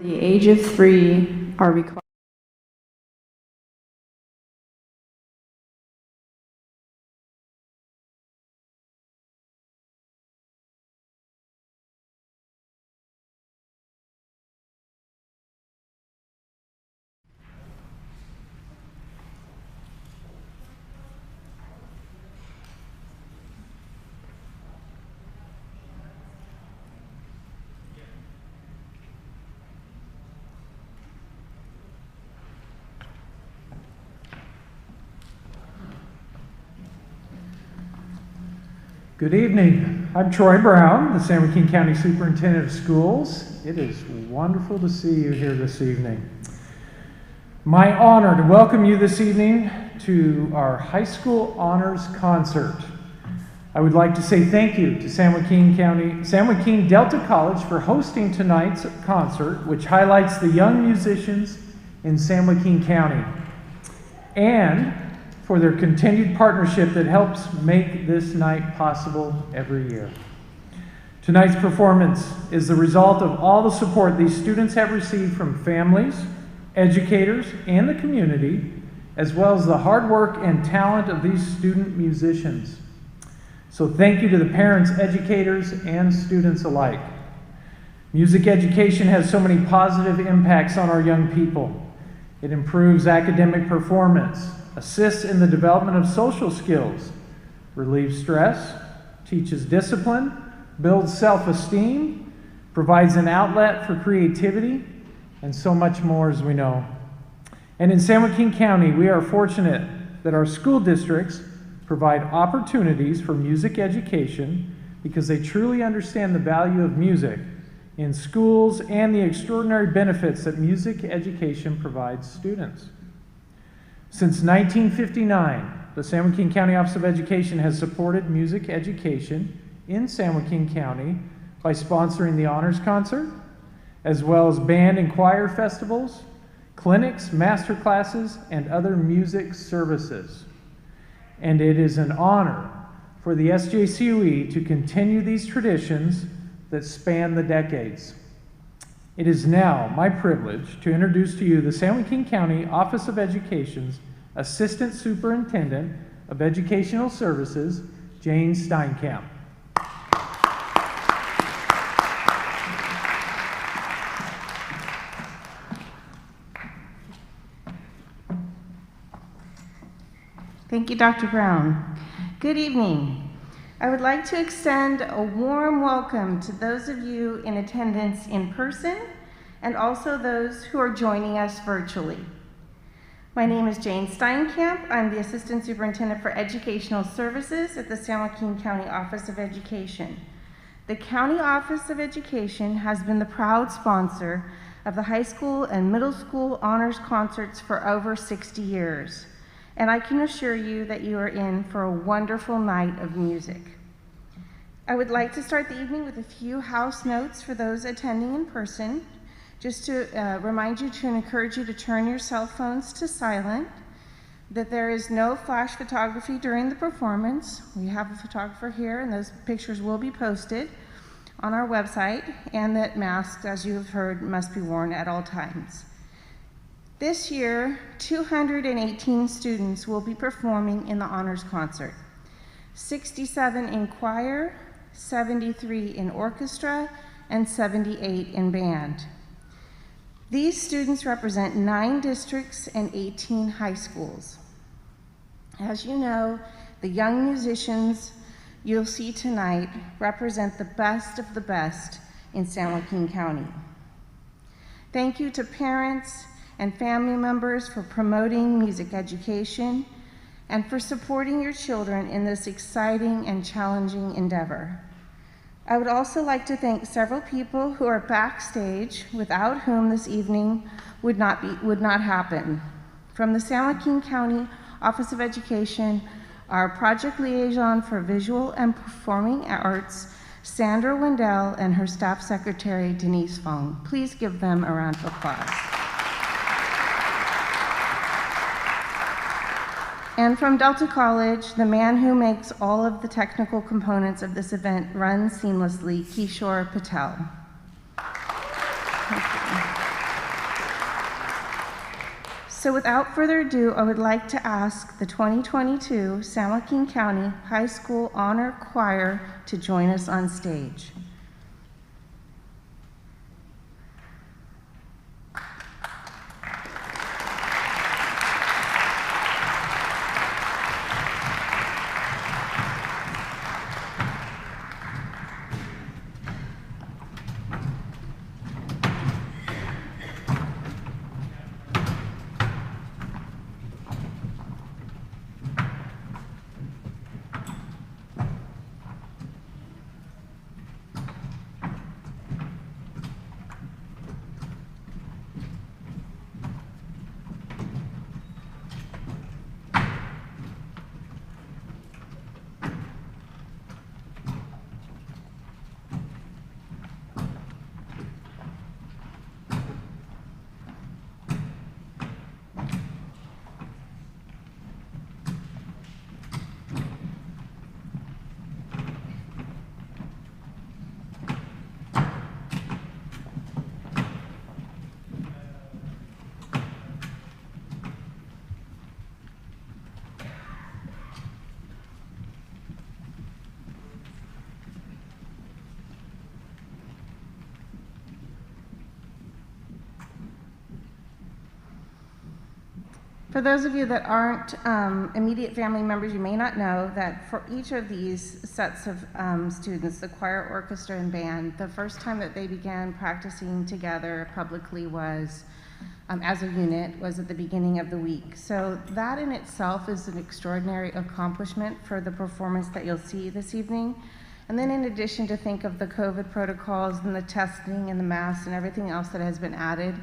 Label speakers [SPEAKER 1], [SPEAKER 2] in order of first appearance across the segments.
[SPEAKER 1] The age of 3 are required.
[SPEAKER 2] Good evening. I'm Troy Brown, the San Joaquin County Superintendent of Schools. It is wonderful to see you here this evening. My honor to welcome you this evening to our High School Honors Concert. I would like to say thank you to San Joaquin Delta College for hosting tonight's concert, which highlights the young musicians in San Joaquin County, and for their continued partnership that helps make this night possible every year. Tonight's performance is the result of all the support these students have received from families, educators, and the community, as well as the hard work and talent of these student musicians. So thank you to the parents, educators, and students alike. Music education has so many positive impacts on our young people. It improves academic performance, assists in the development of social skills, relieves stress, teaches discipline, builds self-esteem, provides an outlet for creativity, and so much more, as we know. And in San Joaquin County, we are fortunate that our school districts provide opportunities for music education because they truly understand the value of music in schools and the extraordinary benefits that music education provides students. Since 1959, the San Joaquin County Office of Education has supported music education in San Joaquin County by sponsoring the Honors Concert, as well as band and choir festivals, clinics, master classes, and other music services. And it is an honor for the SJCUE to continue these traditions that span the decades. It is now my privilege to introduce to you the San Joaquin County Office of Education's Assistant Superintendent of Educational Services, Jane Steinkamp.
[SPEAKER 3] Thank you, Dr. Brown. Good evening. I would like to extend a warm welcome to those of you in attendance in person and also those who are joining us virtually. My name is Jane Steinkamp. I'm the Assistant Superintendent for Educational Services at the San Joaquin County Office of Education. The County Office of Education has been the proud sponsor of the high school and middle school honors concerts for over 60 years. And I can assure you that you are in for a wonderful night of music. I would like to start the evening with a few house notes for those attending in person, just to remind you to encourage you to turn your cell phones to silent, that there is no flash photography during the performance. We have a photographer here, and those pictures will be posted on our website, and that masks, as you have heard, must be worn at all times. This year, 218 students will be performing in the Honors Concert, 67 in choir, 73 in orchestra, and 78 in band. These students represent 9 districts and 18 high schools. As you know, the young musicians you'll see tonight represent the best of the best in San Joaquin County. Thank you to parents and family members for promoting music education and for supporting your children in this exciting and challenging endeavor. I would also like to thank several people who are backstage without whom this evening would not happen. From the San Joaquin County Office of Education, our project liaison for visual and performing arts, Sandra Wendell, and her staff secretary, Denise Fong. Please give them a round of applause. And from Delta College, the man who makes all of the technical components of this event run seamlessly, Kishore Patel. Thank you. So without further ado, I would like to ask the 2022 San Joaquin County High School Honor Choir to join us on stage. For those of you that aren't immediate family members, you may not know that for each of these sets of students, the choir, orchestra, and band, the first time that they began practicing together publicly was, as a unit, was at the beginning of the week. So that in itself is an extraordinary accomplishment for the performance that you'll see this evening. And then in addition to think of the COVID protocols and the testing and the masks and everything else that has been added,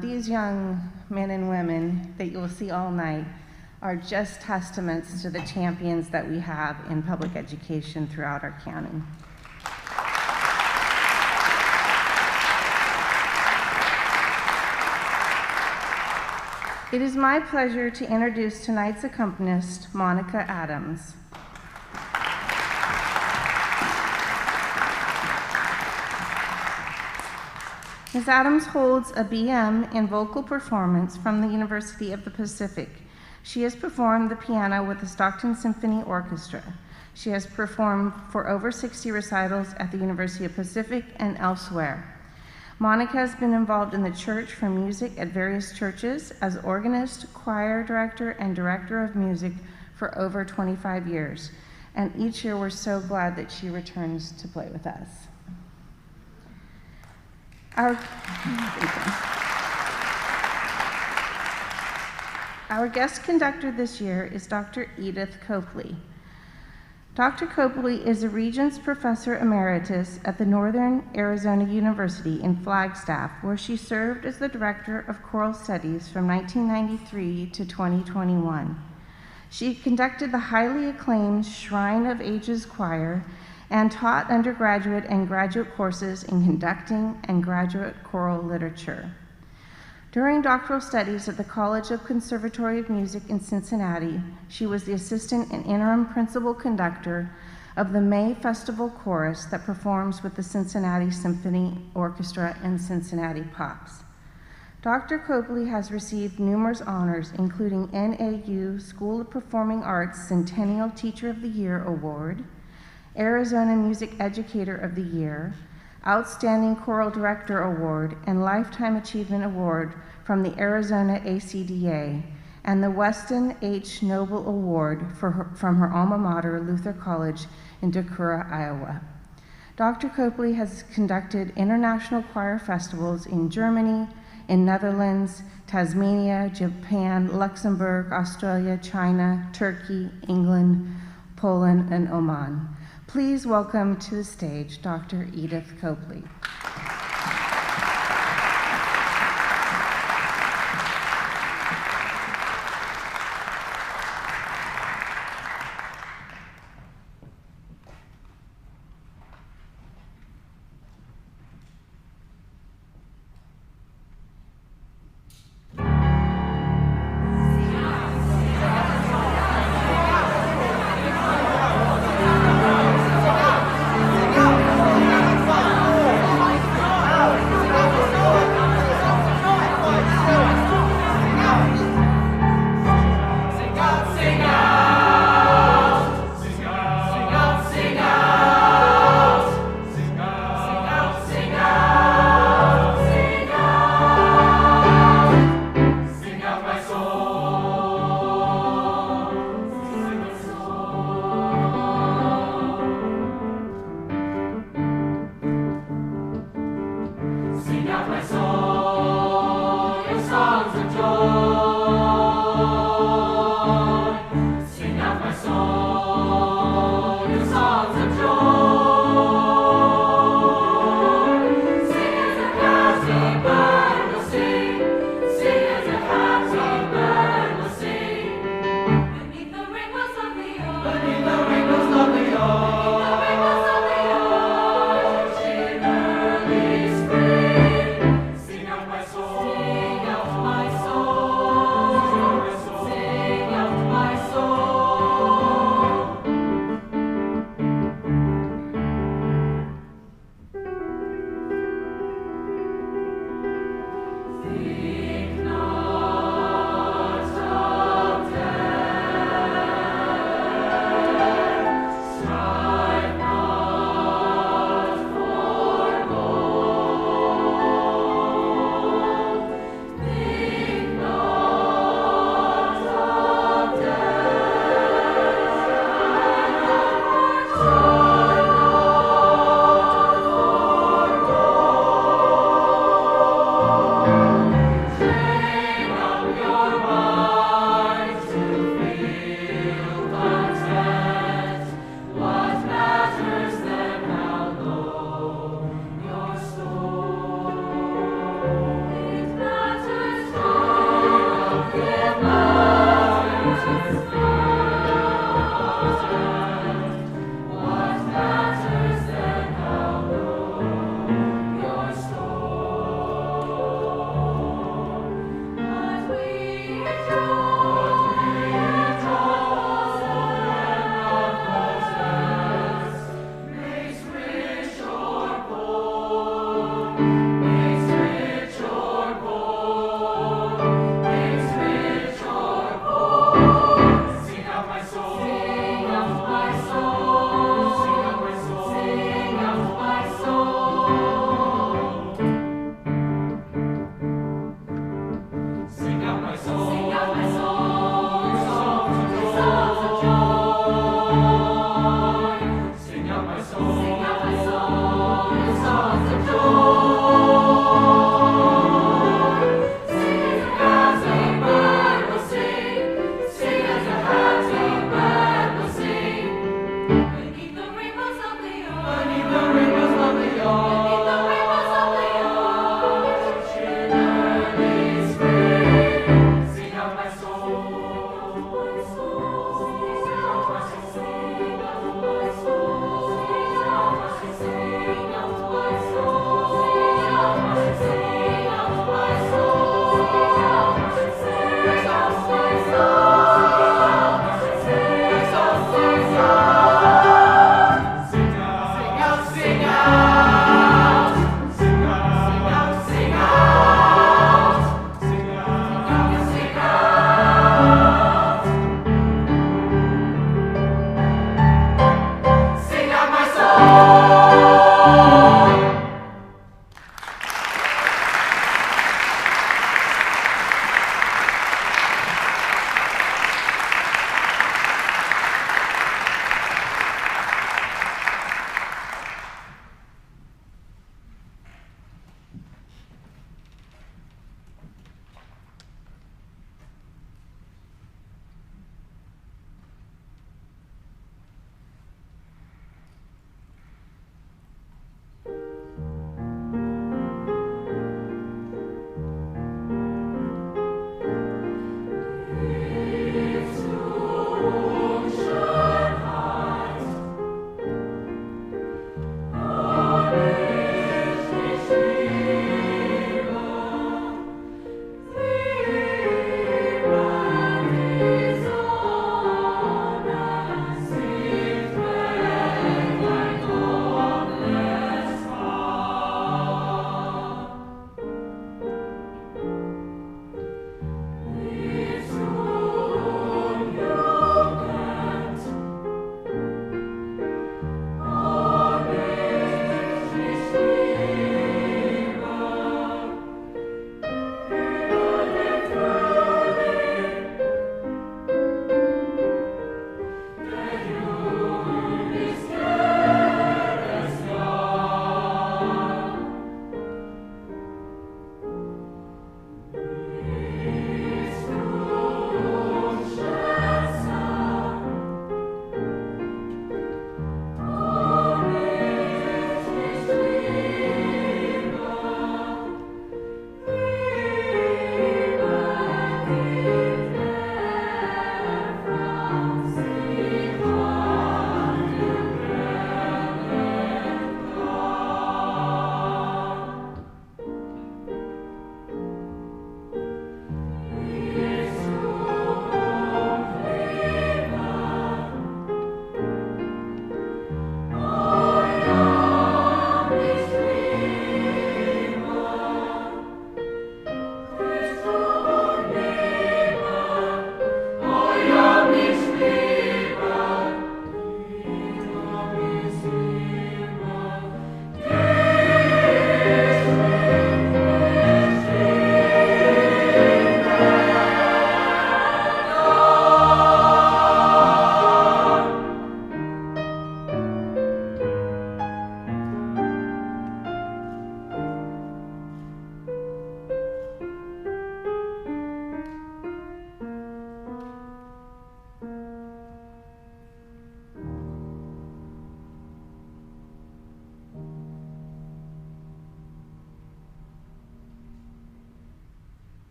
[SPEAKER 3] these young men and women that you will see all night are just testaments to the champions that we have in public education throughout our county. It is my pleasure to introduce tonight's accompanist, Monica Adams. Ms. Adams holds a BM in vocal performance from the University of the Pacific. She has performed the piano with the Stockton Symphony Orchestra. She has performed for over 60 recitals at the University of Pacific and elsewhere. Monica has been involved in the church for music at various churches as organist, choir director, and director of music for over 25 years. And each year we're so glad that she returns to play with us. Our guest conductor this year is Dr. Edith Copley. Dr. Copley is a Regents Professor Emeritus at the Northern Arizona University in Flagstaff, where she served as the Director of Choral Studies from 1993 to 2021. She conducted the highly acclaimed Shrine of Ages Choir and taught undergraduate and graduate courses in conducting and graduate choral literature. During doctoral studies at the College of Conservatory of Music in Cincinnati, she was the assistant and interim principal conductor of the May Festival Chorus that performs with the Cincinnati Symphony Orchestra and Cincinnati Pops. Dr. Copley has received numerous honors, including NAU School of Performing Arts Centennial Teacher of the Year Award, Arizona Music Educator of the Year, Outstanding Choral Director Award, and Lifetime Achievement Award from the Arizona ACDA, and the Weston H. Noble Award from her alma mater, Luther College in Decorah, Iowa. Dr. Copley has conducted international choir festivals in Germany, in Netherlands, Tasmania, Japan, Luxembourg, Australia, China, Turkey, England, Poland, and Oman. Please welcome to the stage Dr. Edith Copley.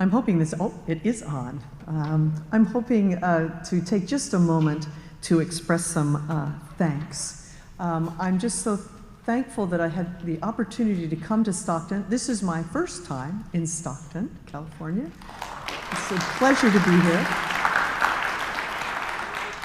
[SPEAKER 4] I'm hoping this, oh, it is on. I'm hoping to take just a moment to express some thanks. I'm just so thankful that I had the opportunity to come to Stockton. This is my first time in Stockton, California. It's a pleasure to be here.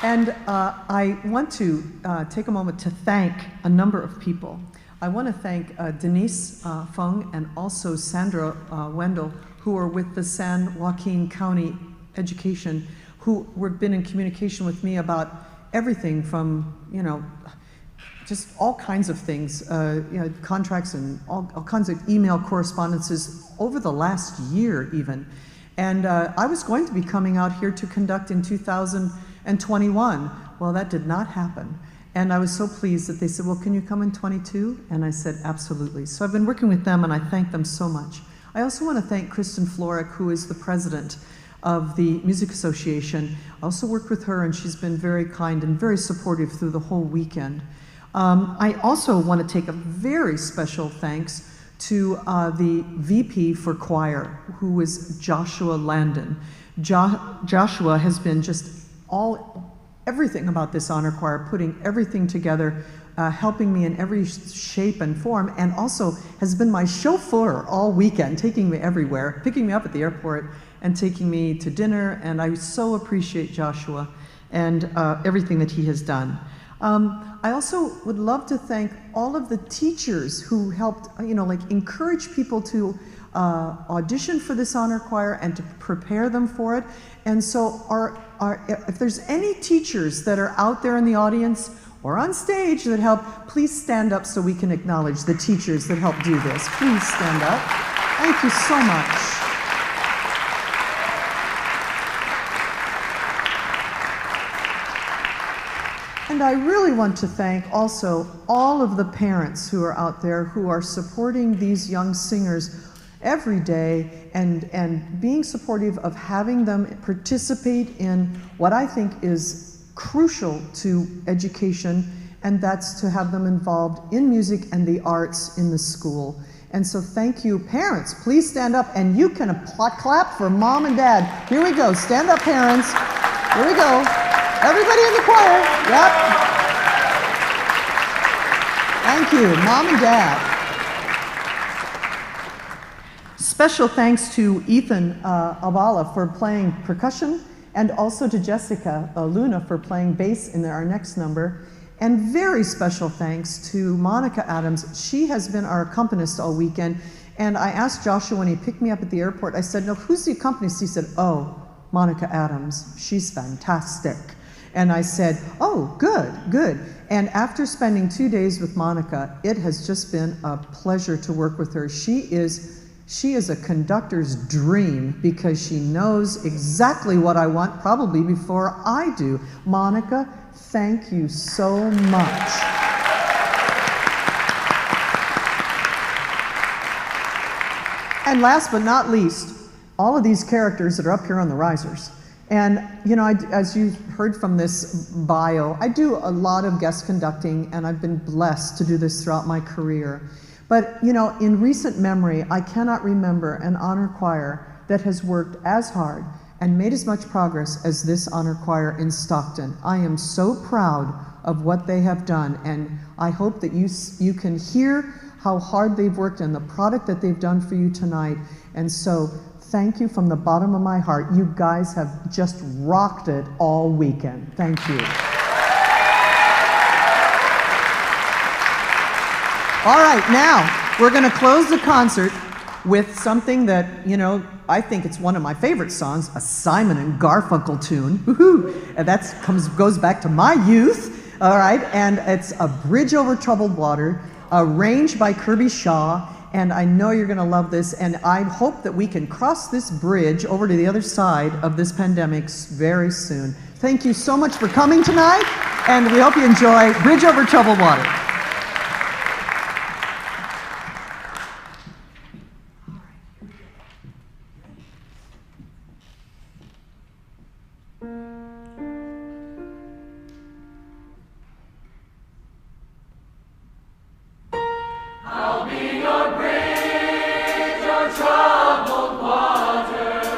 [SPEAKER 4] And I want to take a moment to thank a number of people. I want to thank Denise Fung and also Sandra Wendell, who are with the San Joaquin County Education, who have been in communication with me about everything from, just all kinds of things, contracts and all kinds of email correspondences over the last year even. And I was going to be coming out here to conduct in 2021. Well, that did not happen. And I was so pleased that they said, well, can you come in 22? And I said, absolutely. So I've been working with them and I thank them so much. I also want to thank Kristen Florek, who is the president of the Music Association. I also worked with her and she's been very kind and very supportive through the whole weekend. I also want to take a very special thanks to the VP for choir, who is Joshua Landon. Joshua has been just everything about this honor choir, putting everything together, helping me in every shape and form, and also has been my chauffeur all weekend, taking me everywhere, picking me up at the airport and taking me to dinner, and I so appreciate Joshua and everything that he has done. I also would love to thank all of the teachers who helped, encourage people to audition for this honor choir and to prepare them for it. And so if there's any teachers that are out there in the audience or on stage that help, please stand up so we can acknowledge the teachers that helped do this. Please stand up. Thank you so much. And I really want to thank also all of the parents who are out there who are supporting these young singers every day and being supportive of having them participate in what I think is crucial to education, and that's to have them involved in music and the arts in the school. And so thank you, parents. Please stand up, and you can clap for mom and dad. Here we go. Stand up, parents. Here we go. Everybody in the choir. Yep. Thank you, mom and dad. Special thanks to Ethan Abala for playing percussion, and also to Jessica Luna for playing bass in our next number. And very special thanks to Monica Adams. She has been our accompanist all weekend. And I asked Joshua when he picked me up at the airport, I said, no, who's the accompanist? He said, oh, Monica Adams. She's fantastic. And I said, oh, good, good. And after spending 2 days with Monica, it has just been a pleasure to work with her. She is a conductor's dream because she knows exactly what I want, probably before I do. Monica, thank you so much. And last but not least, all of these characters that are up here on the risers. And, as you heard from this bio, I do a lot of guest conducting, and I've been blessed to do this throughout my career. But, in recent memory, I cannot remember an honor choir that has worked as hard and made as much progress as this honor choir in Stockton. I am so proud of what they have done, and I hope that you can hear how hard they've worked and the product that they've done for you tonight. And so, thank you from the bottom of my heart. You guys have just rocked it all weekend. Thank you. All right, now we're going to close the concert with something that, I think it's one of my favorite songs, a Simon and Garfunkel tune. Woohoo! And that goes back to my youth, all right? And it's A Bridge Over Troubled Water, arranged by Kirby Shaw. And I know you're going to love this, and I hope that we can cross this bridge over to the other side of this pandemic very soon. Thank you so much for coming tonight, and we hope you enjoy Bridge Over Troubled Water.
[SPEAKER 5] I'll be your bridge, your troubled water.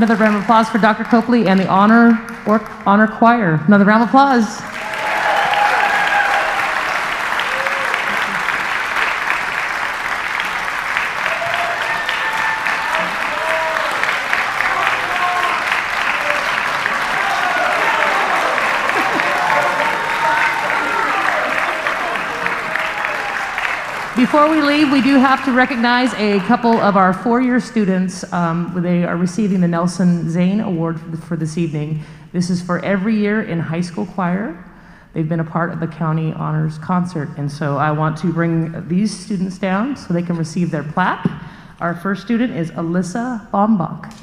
[SPEAKER 5] Another round of applause for Dr. Copley and the honor choir. Another round of applause. Before we leave, we do have to recognize a couple of our four-year students. They are receiving the Nelson Zane Award for this evening. This is for every year in high school choir. They've been a part of the County Honors Concert, and so I want to bring these students down so they can receive their plaque. Our first student is Alyssa Bombach.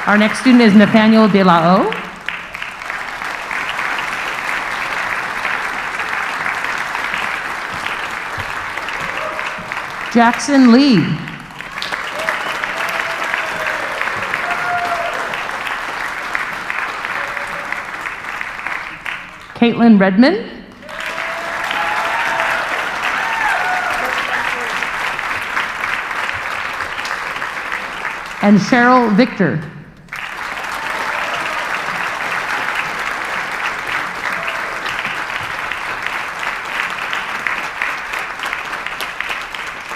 [SPEAKER 5] Our next student is Nathaniel De La O. Jackson Lee. Caitlin Redmond. And Cheryl Victor.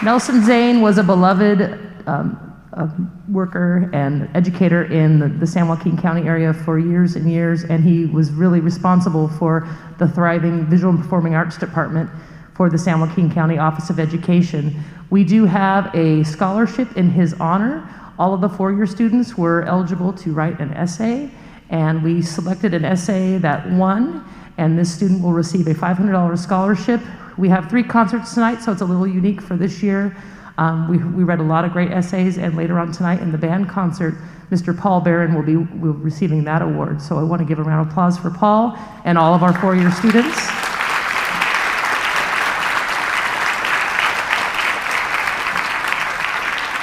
[SPEAKER 5] Nelson Zane was a beloved worker and educator in the San Joaquin County area for years and years, and he was really responsible for the thriving Visual and Performing Arts Department for the San Joaquin County Office of Education. We do have a scholarship in his honor. All of the four-year students were eligible to write an essay, and we selected an essay that won, and this student will receive a $500 scholarship. We have 3 concerts tonight, so it's a little unique for this year. We read a lot of great essays, and later on tonight in the band concert, Mr. Paul Barron will be receiving that award. So I want to give a round of applause for Paul and all of our four-year students.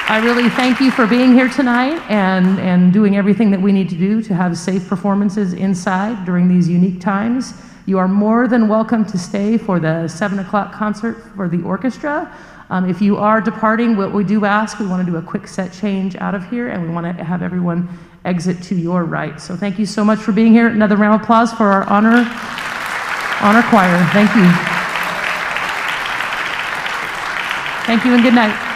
[SPEAKER 5] I really thank you for being here tonight and doing everything that we need to do to have safe performances inside during these unique times. You are more than welcome to stay for the 7 o'clock concert for the orchestra. If you are departing, what we do ask, we want to do a quick set change out of here, and we want to have everyone exit to your right. So thank you so much for being here. Another round of applause for our honor choir. Thank you. Thank you and good night.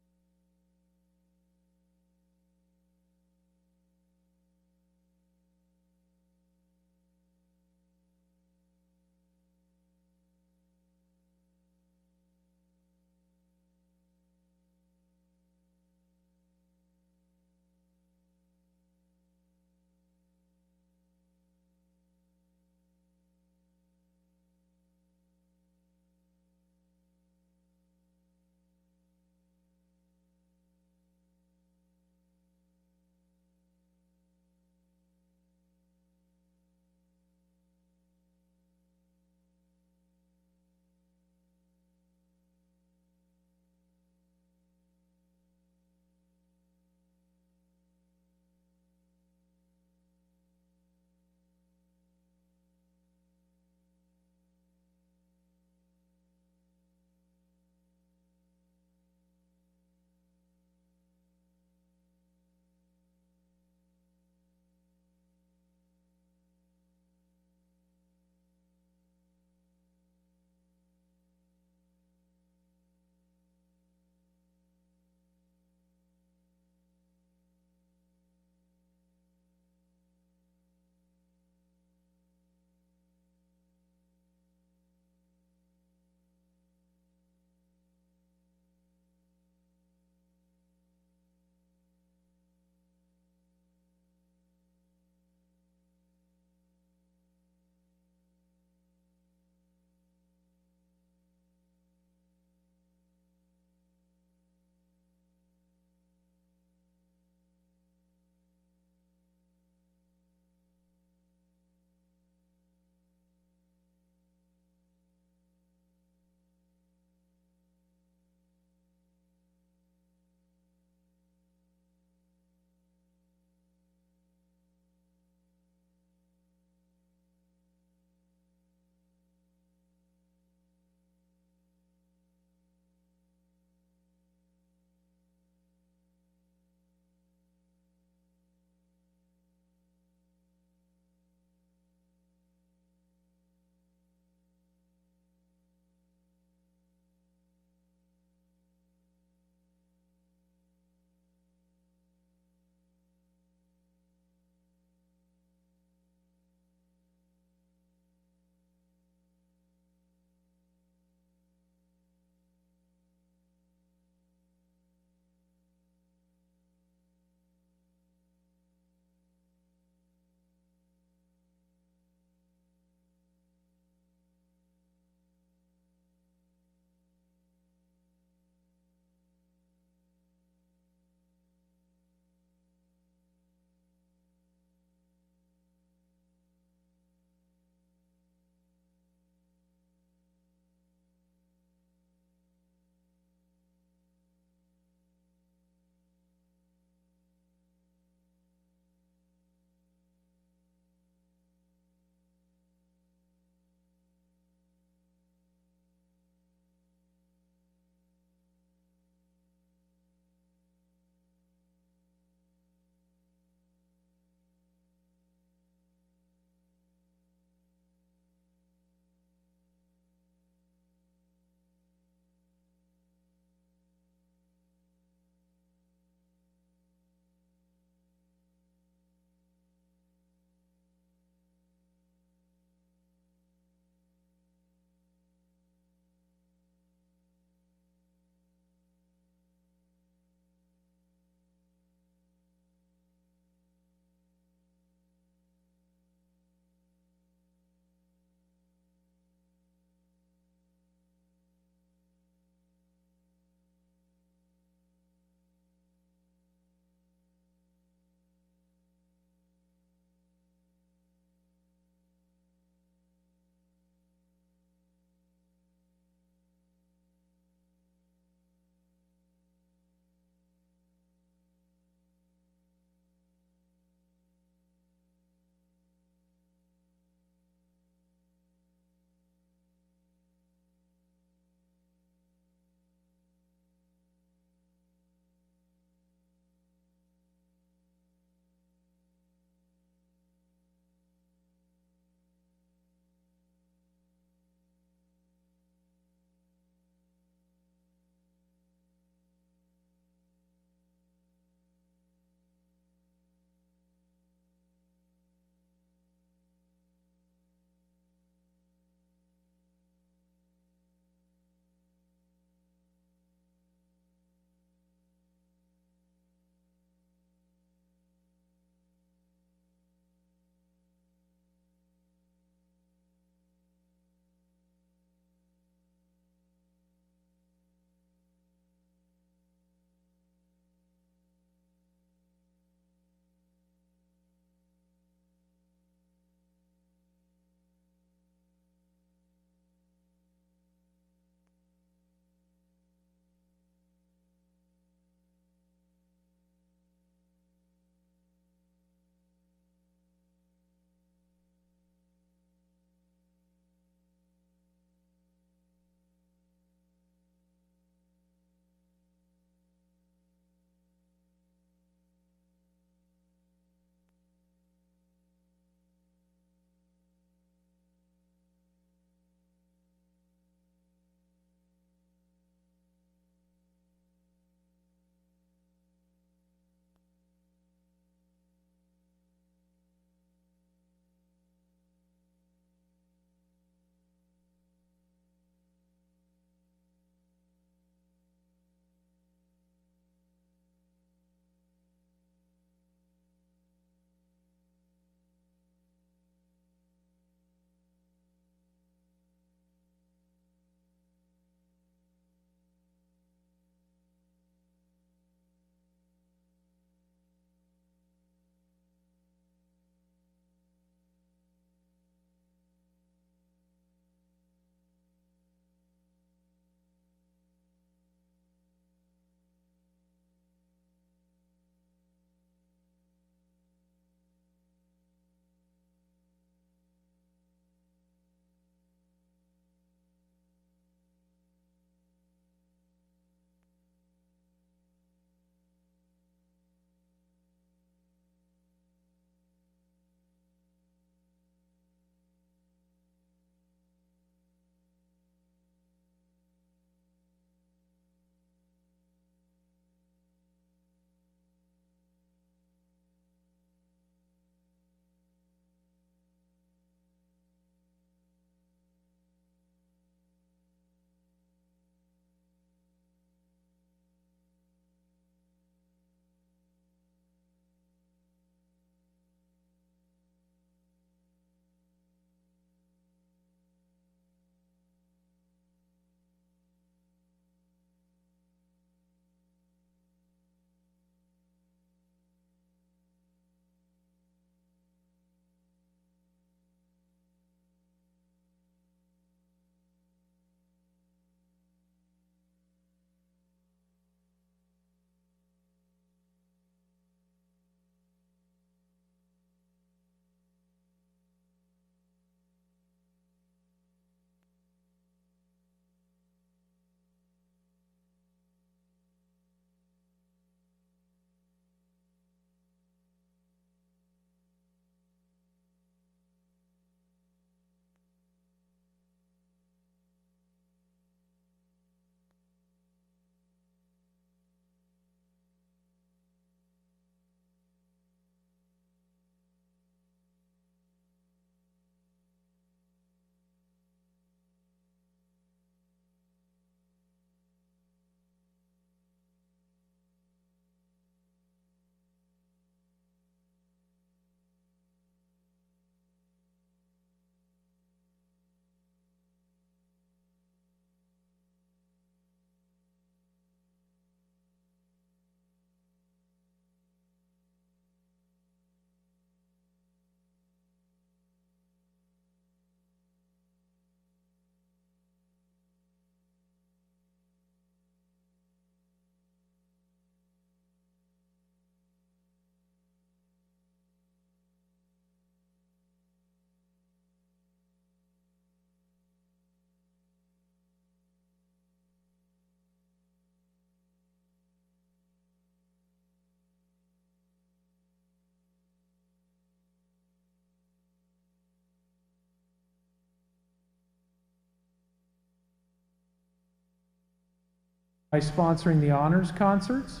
[SPEAKER 2] by sponsoring the honors concerts,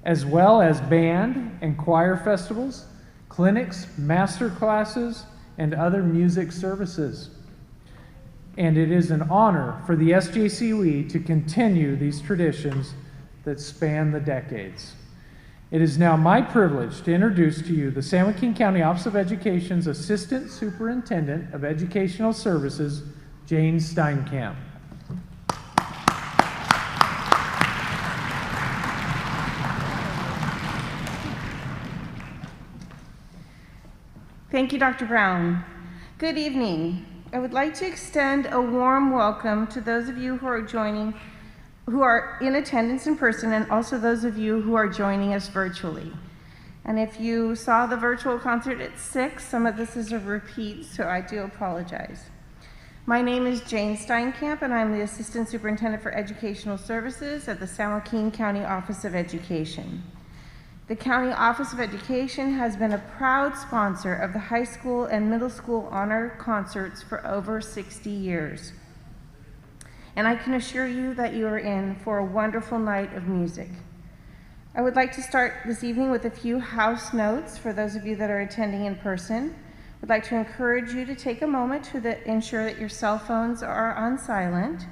[SPEAKER 2] as well as band and choir festivals, clinics, master classes, and other music services. And it is an honor for the SJCUE to continue these traditions that span the decades. It is now my privilege to introduce to you the San Joaquin County Office of Education's Assistant Superintendent of Educational Services, Jane Steinkamp.
[SPEAKER 3] Thank you, Dr. Brown. Good evening. I would like to extend a warm welcome to those of you who are in attendance in person, and also those of you who are joining us virtually. And if you saw the virtual concert at 6, some of this is a repeat, so I do apologize. My name is Jane Steinkamp, and I'm the Assistant Superintendent for Educational Services at the San Joaquin County Office of Education. The County Office of Education has been a proud sponsor of the high school and middle school honor concerts for over 60 years. And I can assure you that you are in for a wonderful night of music. I would like to start this evening with a few house notes for those of you that are attending in person. I'd like to encourage you to take a moment to ensure that your cell phones are on silent.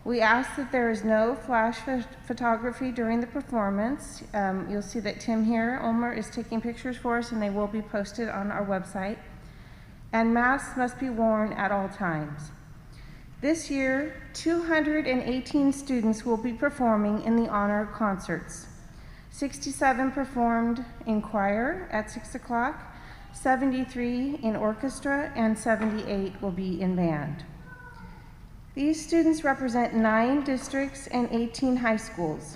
[SPEAKER 3] We ask that there is no flash photography during the performance. You'll see that Tim here, Ulmer, is taking pictures for us, and they will be posted on our website. And masks must be worn at all times. This year, 218 students will be performing in the honor concerts. 67 performed in choir at 6 o'clock, 73 in orchestra, and 78 will be in band. These students represent 9 districts and 18 high schools.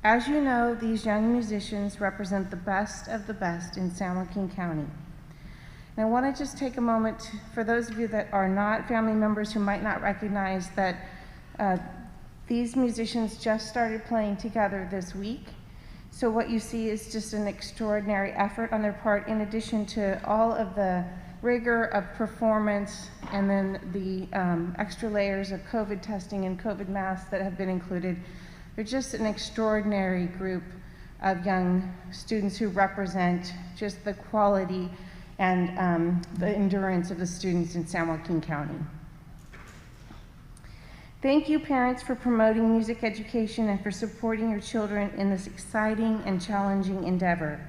[SPEAKER 3] As you know, these young musicians represent the best of the best in San Joaquin County. And I want to just take a moment for those of you that are not family members who might not recognize that these musicians just started playing together this week. So what you see is just an extraordinary effort on their part, in addition to all of the rigor of performance and then the extra layers of COVID testing and COVID masks that have been included. They're just an extraordinary group of young students who represent just the quality and the endurance of the students in San Joaquin County. Thank you, parents, for promoting music education and for supporting your children in this exciting and challenging endeavor.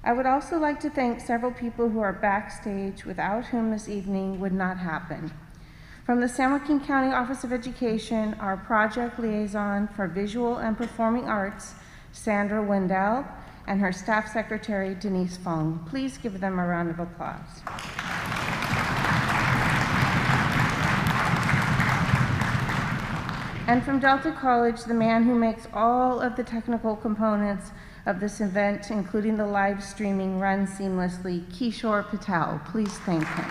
[SPEAKER 3] I would also like to thank several people who are backstage without whom this evening would not happen. From the San Joaquin County Office of Education, our project liaison for visual and performing arts, Sandra Wendell, and her staff secretary, Denise Fong. Please give them a round of applause. And from Delta College, the man who makes all of the technical components of this event, including the live streaming, run seamlessly, Kishore Patel. Please thank him.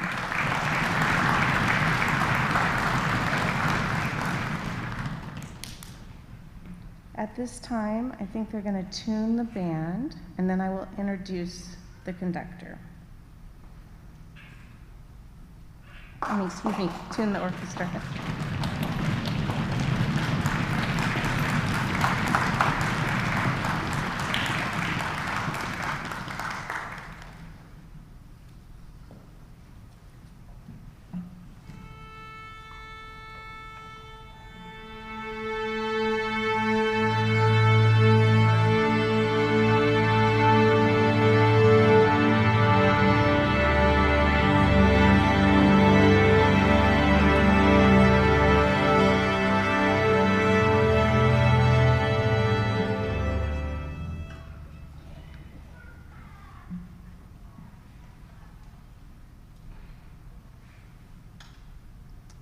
[SPEAKER 3] At this time, I think they're going to tune the band, and then I will introduce the conductor. Excuse me, tune the orchestra.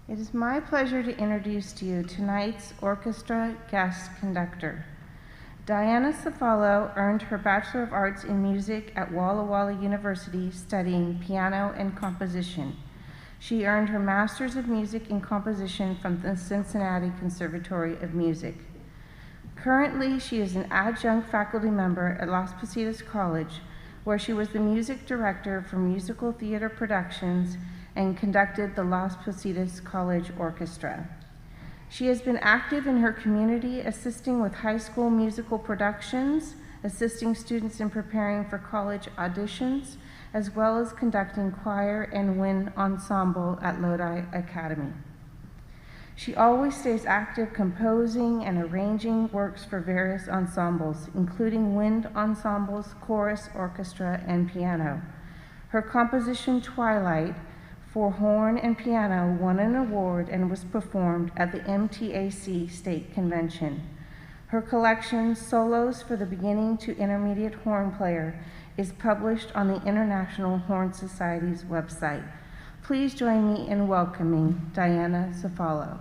[SPEAKER 3] It is my pleasure to introduce to you tonight's orchestra guest conductor. Diana Cefalo earned her Bachelor of Arts in Music at Walla Walla University studying piano and composition. She earned her Master's of Music in Composition from the Cincinnati Conservatory of Music. Currently, she is an adjunct faculty member at Las Positas College, where she was the music director for musical theater productions and conducted the Las Positas College Orchestra. She has been active in her community, assisting with high school musical productions, assisting students in preparing for college auditions, as well as conducting choir and wind ensemble at Lodi Academy. She always stays active composing and arranging works for various ensembles, including wind ensembles, chorus, orchestra, and piano. Her composition, Twilight, for horn and piano won an award and was performed at the MTAC State Convention. Her collection, Solos for the Beginning to Intermediate Horn Player, is published on the International Horn Society's website. Please join me in welcoming Diana Zafalo.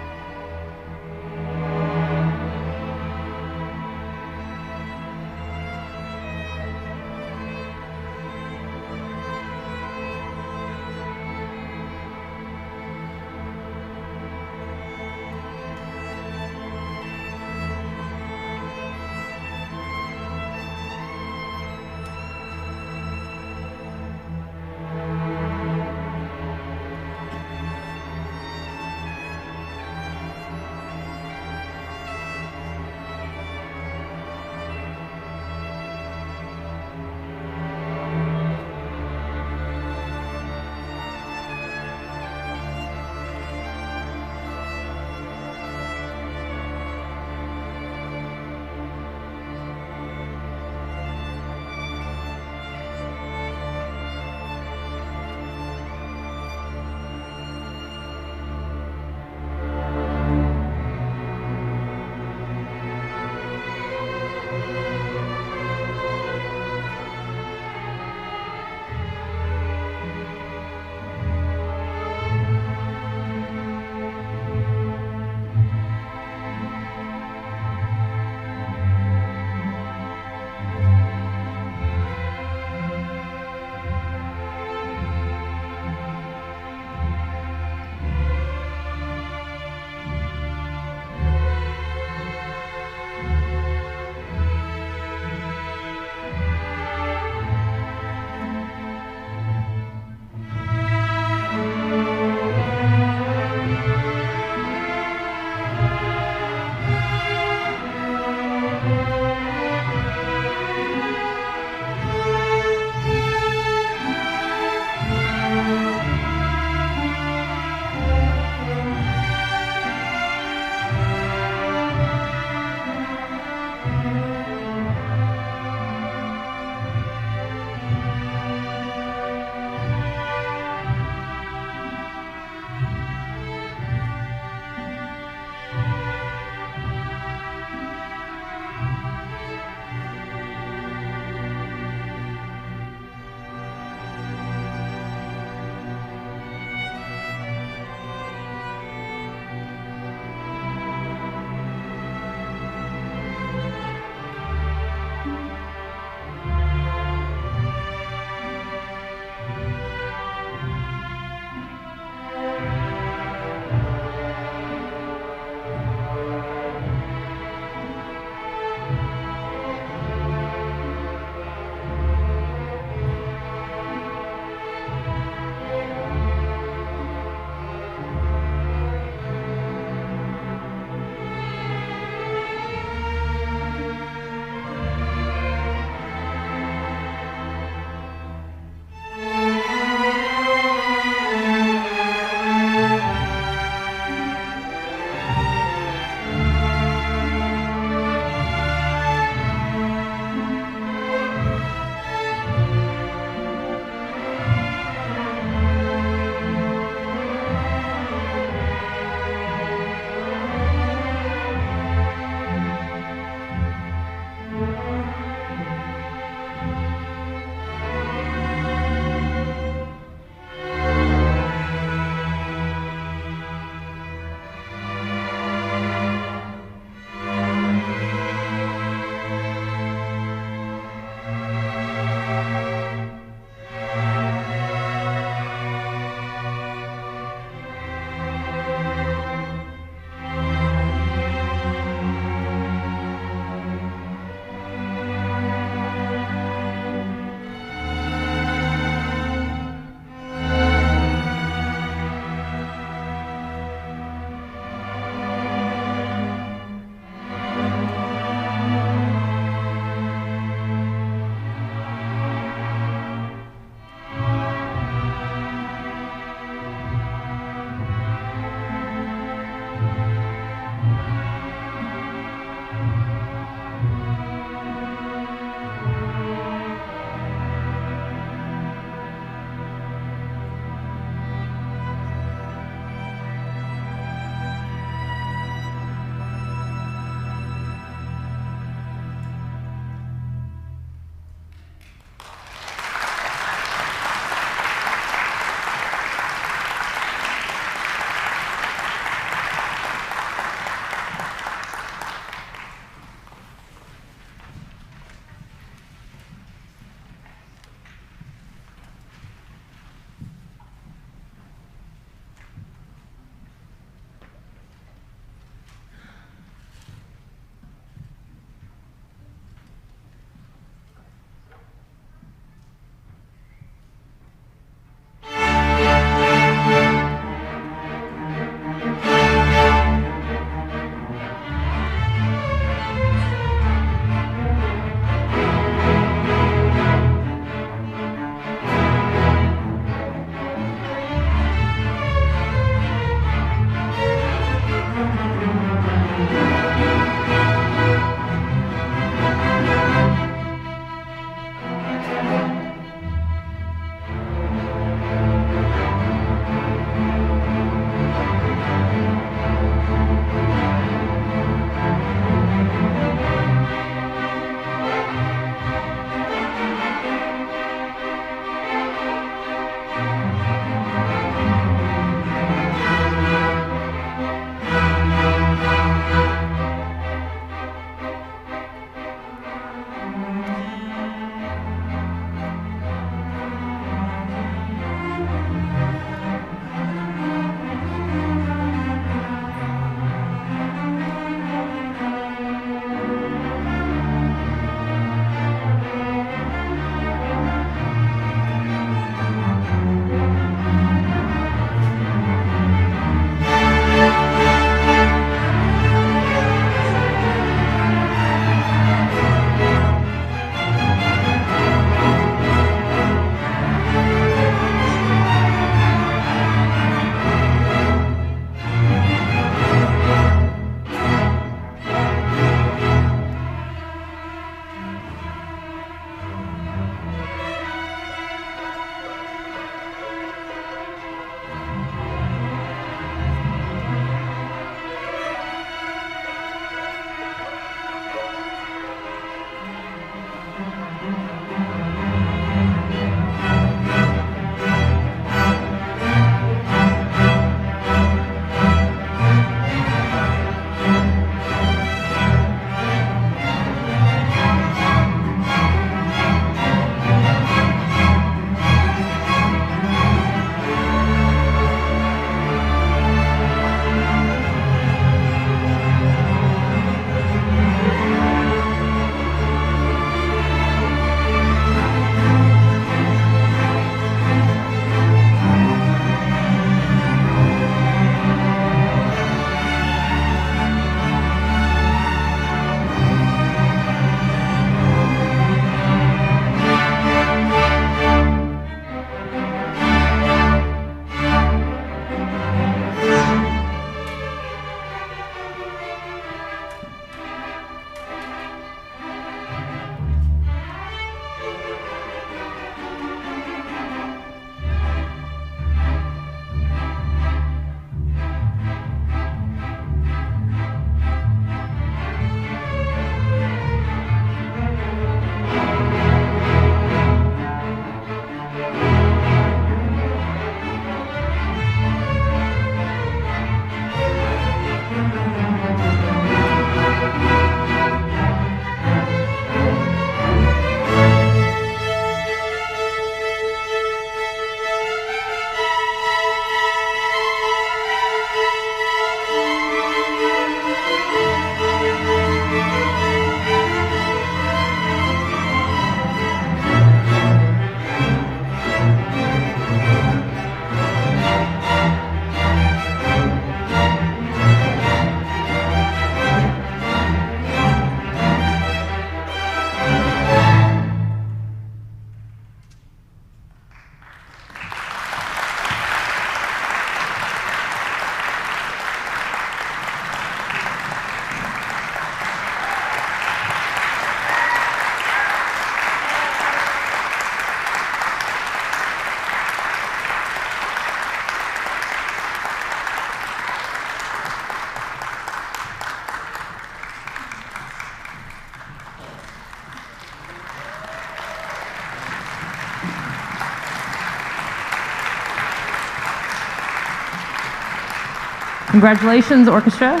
[SPEAKER 5] Congratulations, orchestra.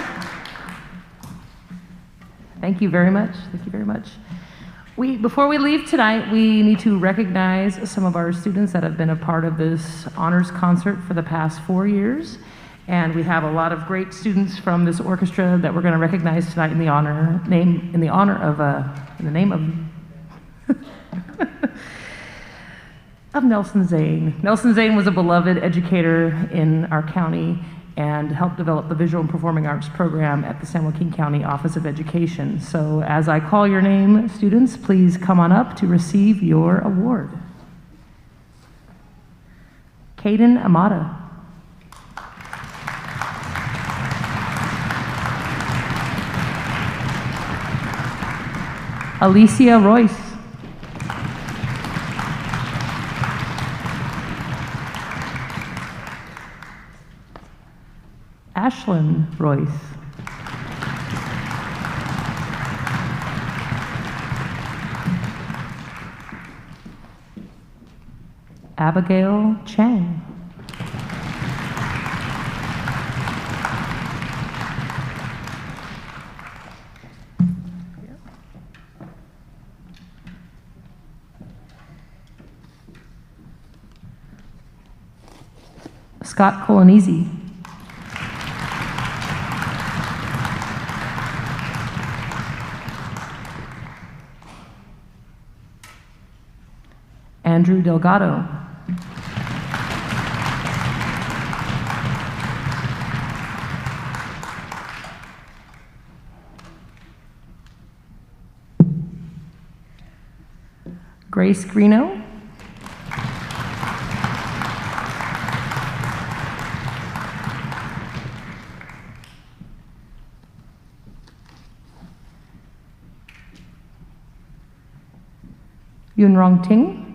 [SPEAKER 5] Thank you very much. Thank you very much. Before we leave tonight, we need to recognize some of our students that have been a part of this honors concert for the past 4 years. And we have a lot of great students from this orchestra that we're going to recognize tonight in the name of Nelson Zane. Nelson Zane was a beloved educator in our county and helped develop the Visual and Performing Arts program at the San Joaquin County Office of Education. So as I call your name, students, please come on up to receive your award. Caden Amata. Alicia Royce. Ashlyn Royce. Abigail Chang. Scott Colonese. Andrew Delgado. Grace Greeno. Yun Rong Ting.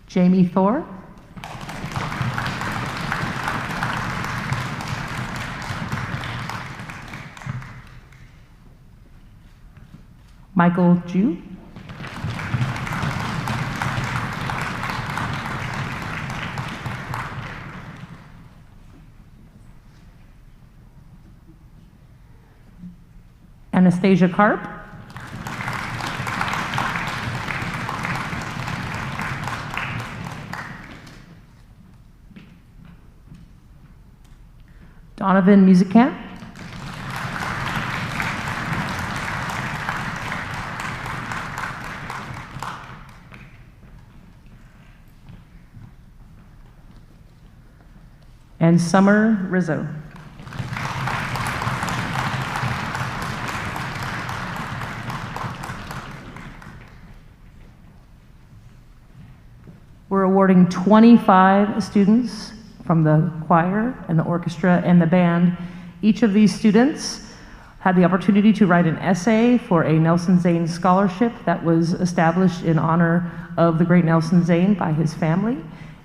[SPEAKER 5] Jamie Thor. Michael Ju. Anastasia Karp. Donovan Musicamp. And Summer Rizzo. We're awarding 25 students from the choir and the orchestra and the band. Each of these students had the opportunity to write an essay for a Nelson Zane scholarship that was established in honor of the great Nelson Zane by his family.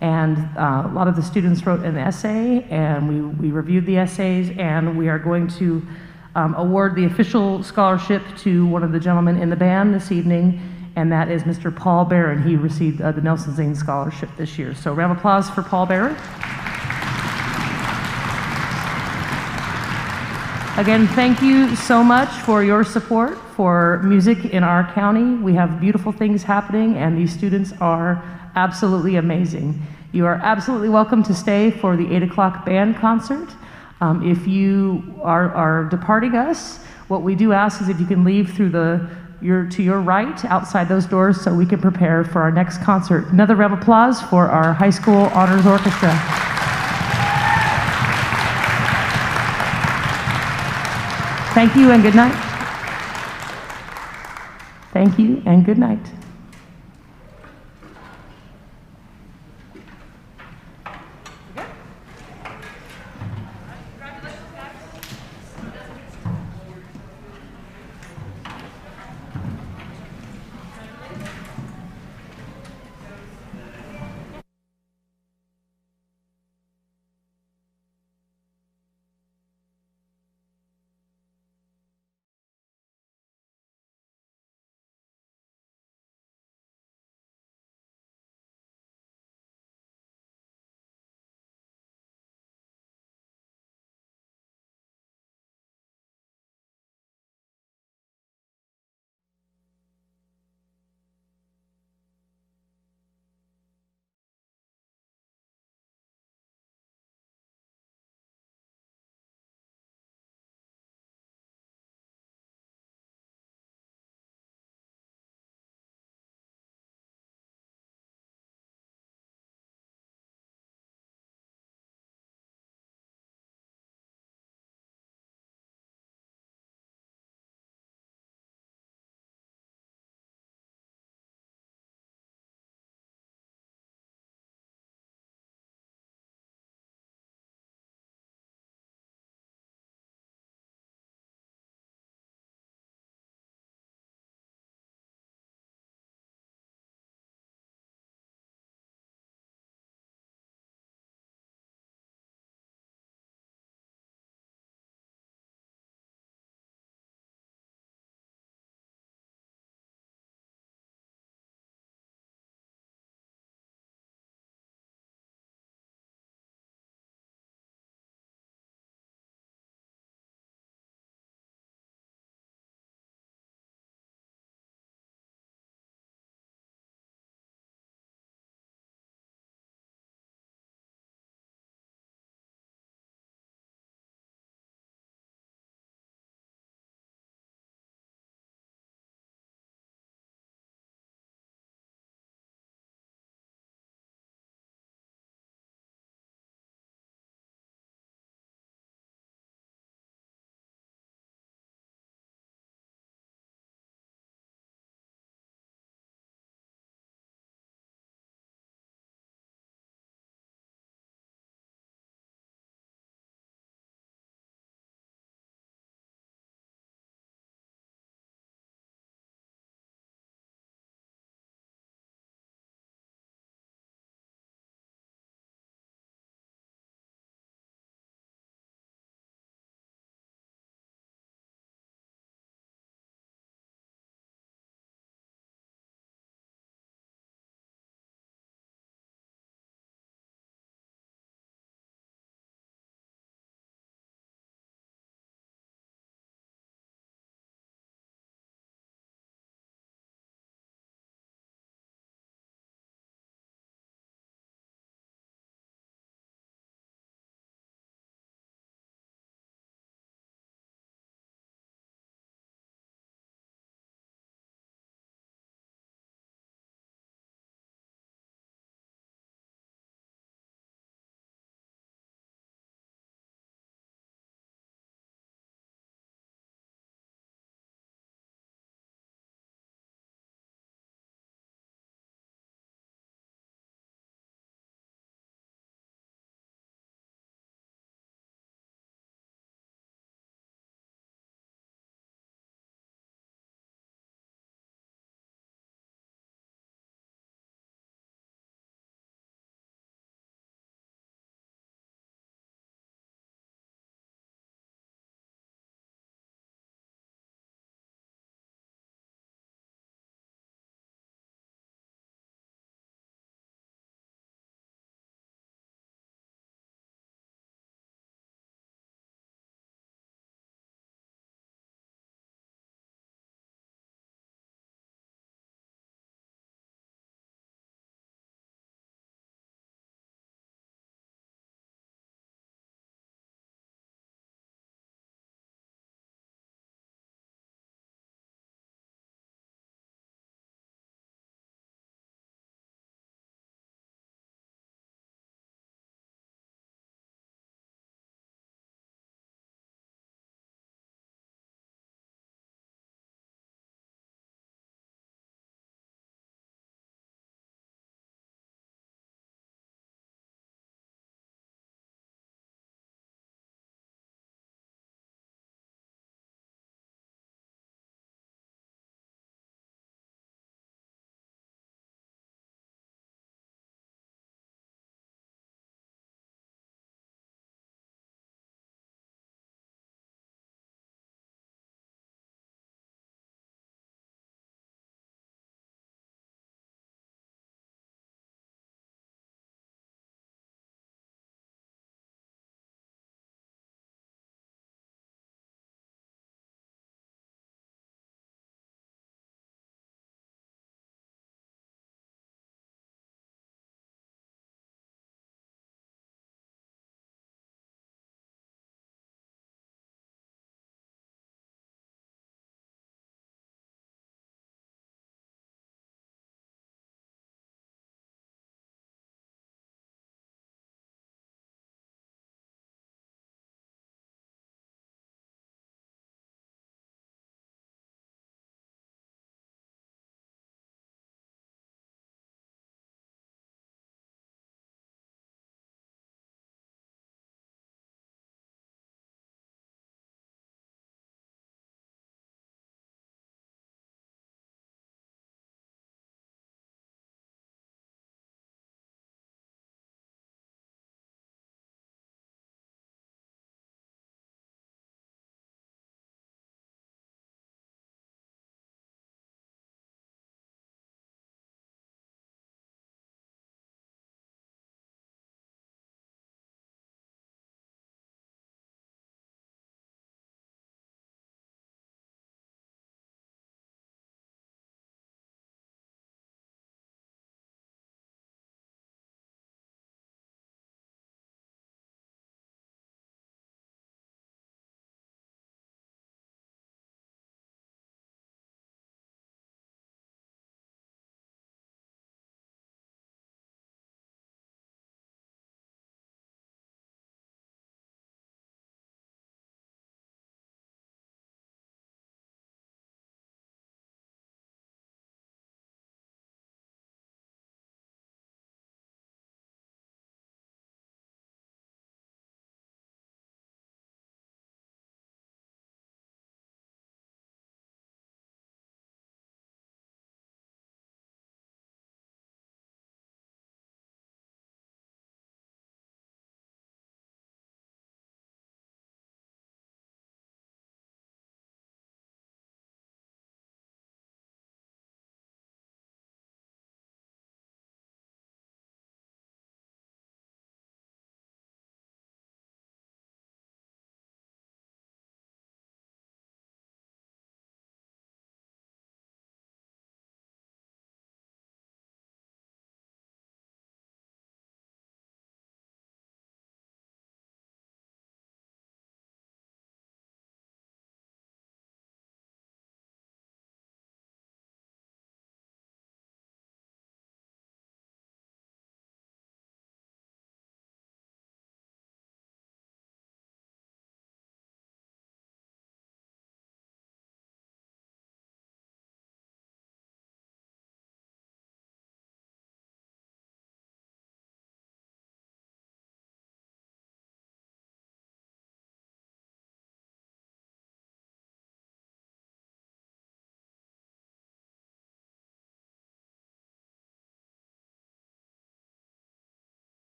[SPEAKER 5] And a lot of the students wrote an essay, and we reviewed the essays, and we are going to award the official scholarship to one of the gentlemen in the band this evening, and that is Mr. Paul Barron. He received the Nelson Zane Scholarship this year. So round of applause for Paul Barron. Again, thank you so much for your support for music in our county. We have beautiful things happening, and these students are absolutely amazing. You are absolutely welcome to stay for the 8 o'clock band concert. If you are departing us, what we do ask is if you can leave through to your right outside those doors so we can prepare for our next concert. Another round of applause for our high school honors orchestra. Thank you and good night. Thank you and good night.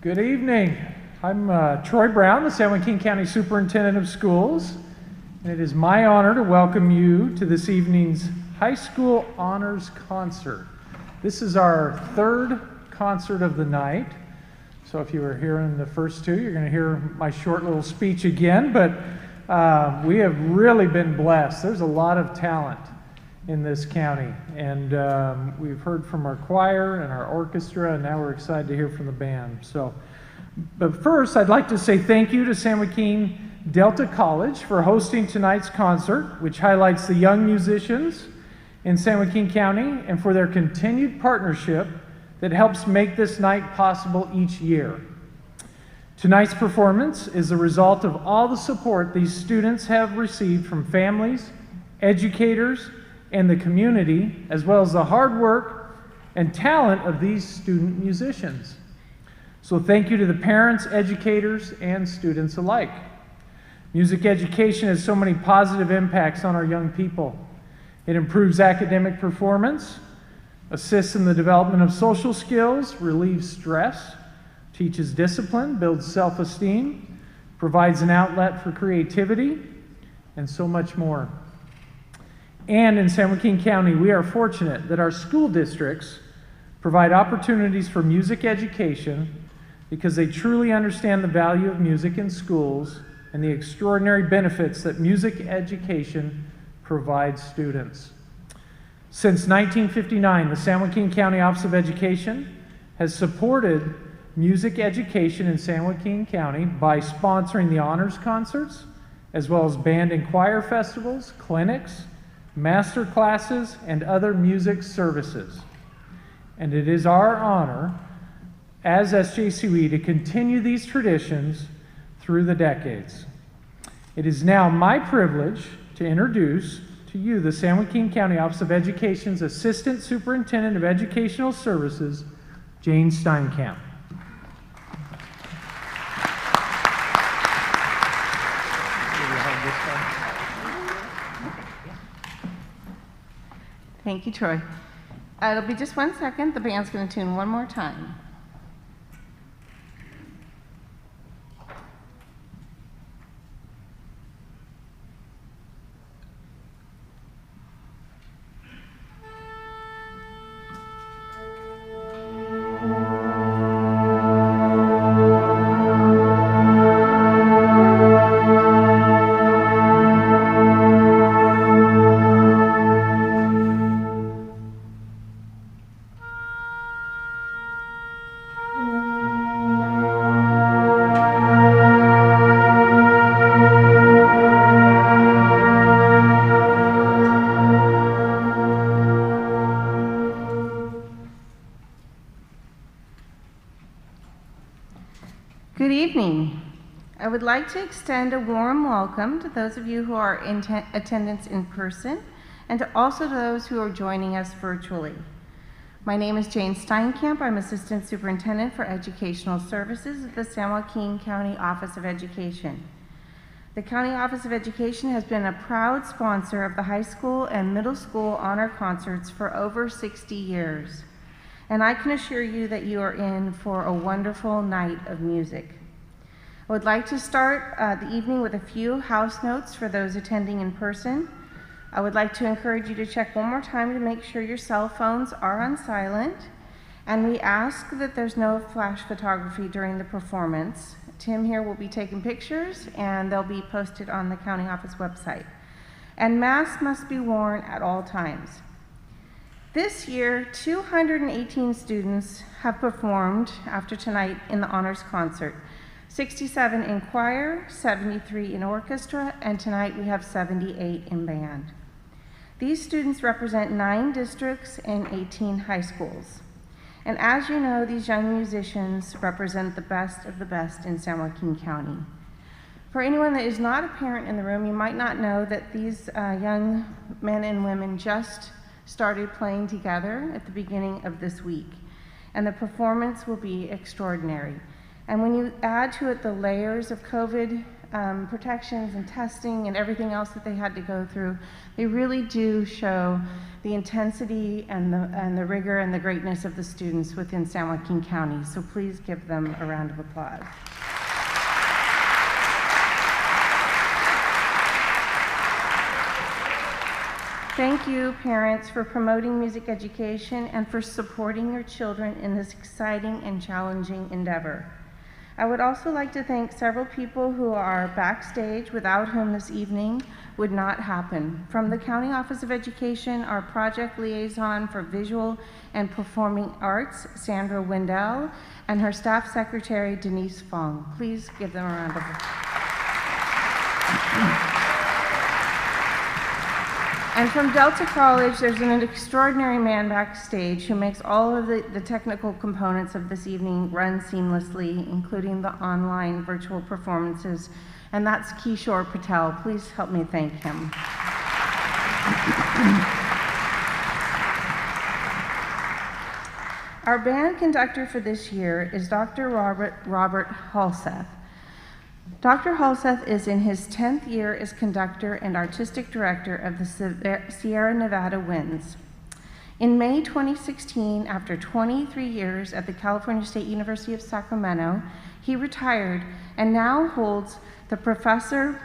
[SPEAKER 2] Good evening. I'm Troy Brown, the San Joaquin County Superintendent of Schools, and it is my honor to welcome you to this evening's High School Honors Concert. This is our third concert of the night, so if you were hearing the first two, you're going to hear my short little speech again, but we have really been blessed. There's a lot of talent in this county, and we've heard from our choir and our orchestra, and now we're excited to hear from the band. But first, I'd like to say thank you to San Joaquin Delta College for hosting tonight's concert, which highlights the young musicians in San Joaquin County and for their continued partnership that helps make this night possible each year. Tonight's performance is the result of all the support these students have received from families, educators, and the community, as well as the hard work and talent of these student musicians. So thank you to the parents, educators, and students alike. Music education has so many positive impacts on our young people. It improves academic performance, assists in the development of social skills, relieves stress, teaches discipline, builds self-esteem, provides an outlet for creativity, and so much more. And in San Joaquin County, we are fortunate that our school districts provide opportunities for music education because they truly understand the value of music in schools and the extraordinary benefits that music education provides students. Since 1959, the San Joaquin County Office of Education has supported music education in San Joaquin County by sponsoring the honors concerts, as well as band and choir festivals, clinics, master classes, and other music services. And it is our honor as SJCE to continue these traditions through the decades. It is now my privilege to introduce to you the San Joaquin County Office of Education's Assistant Superintendent of Educational Services, Jane Steinkamp.
[SPEAKER 3] Thank you, Troy. It'll be just 1 second. The band's going to tune one more time. Good evening. I would like to extend a warm welcome to those of you who are in attendance in person and also to those who are joining us virtually. My name is Jane Steinkamp. I'm Assistant Superintendent for Educational Services at the San Joaquin County Office of Education. The County Office of Education has been a proud sponsor of the high school and middle school honor concerts for over 60 years. And I can assure you that you are in for a wonderful night of music. I would like to start the evening with a few house notes for those attending in person. I would like to encourage you to check one more time to make sure your cell phones are on silent. And we ask that there's no flash photography during the performance. Tim here will be taking pictures and they'll be posted on the county office website. And masks must be worn at all times. This year, 218 students have performed after tonight in the honors concert. 67 in choir, 73 in orchestra, and tonight we have 78 in band. These students represent 9 districts and 18 high schools. And as you know, these young musicians represent the best of the best in San Joaquin County. For anyone that is not a parent in the room, you might not know that these young men and women just started playing together at the beginning of this week, and the performance will be extraordinary. And when you add to it the layers of COVID protections and testing and everything else that they had to go through, they really do show the intensity and the rigor and the greatness of the students within San Joaquin County. So please give them a round of applause. Thank you, parents, for promoting music education and for supporting your children in this exciting and challenging endeavor. I would also like to thank several people who are backstage without whom this evening would not happen. From the County Office of Education, our project liaison for visual and performing arts, Sandra Wendell, and her staff secretary, Denise Fong. Please give them a round of applause. And from Delta College, there's an extraordinary man backstage who makes all of the technical components of this evening run seamlessly, including the online virtual performances, and that's Kishore Patel. Please help me thank him. Our band conductor for this year is Dr. Robert Halseth. Dr. Halseth is in his 10th year as conductor and artistic director of the Sierra Nevada Winds. In May 2016, after 23 years at the California State University of Sacramento, he retired and now holds the Professor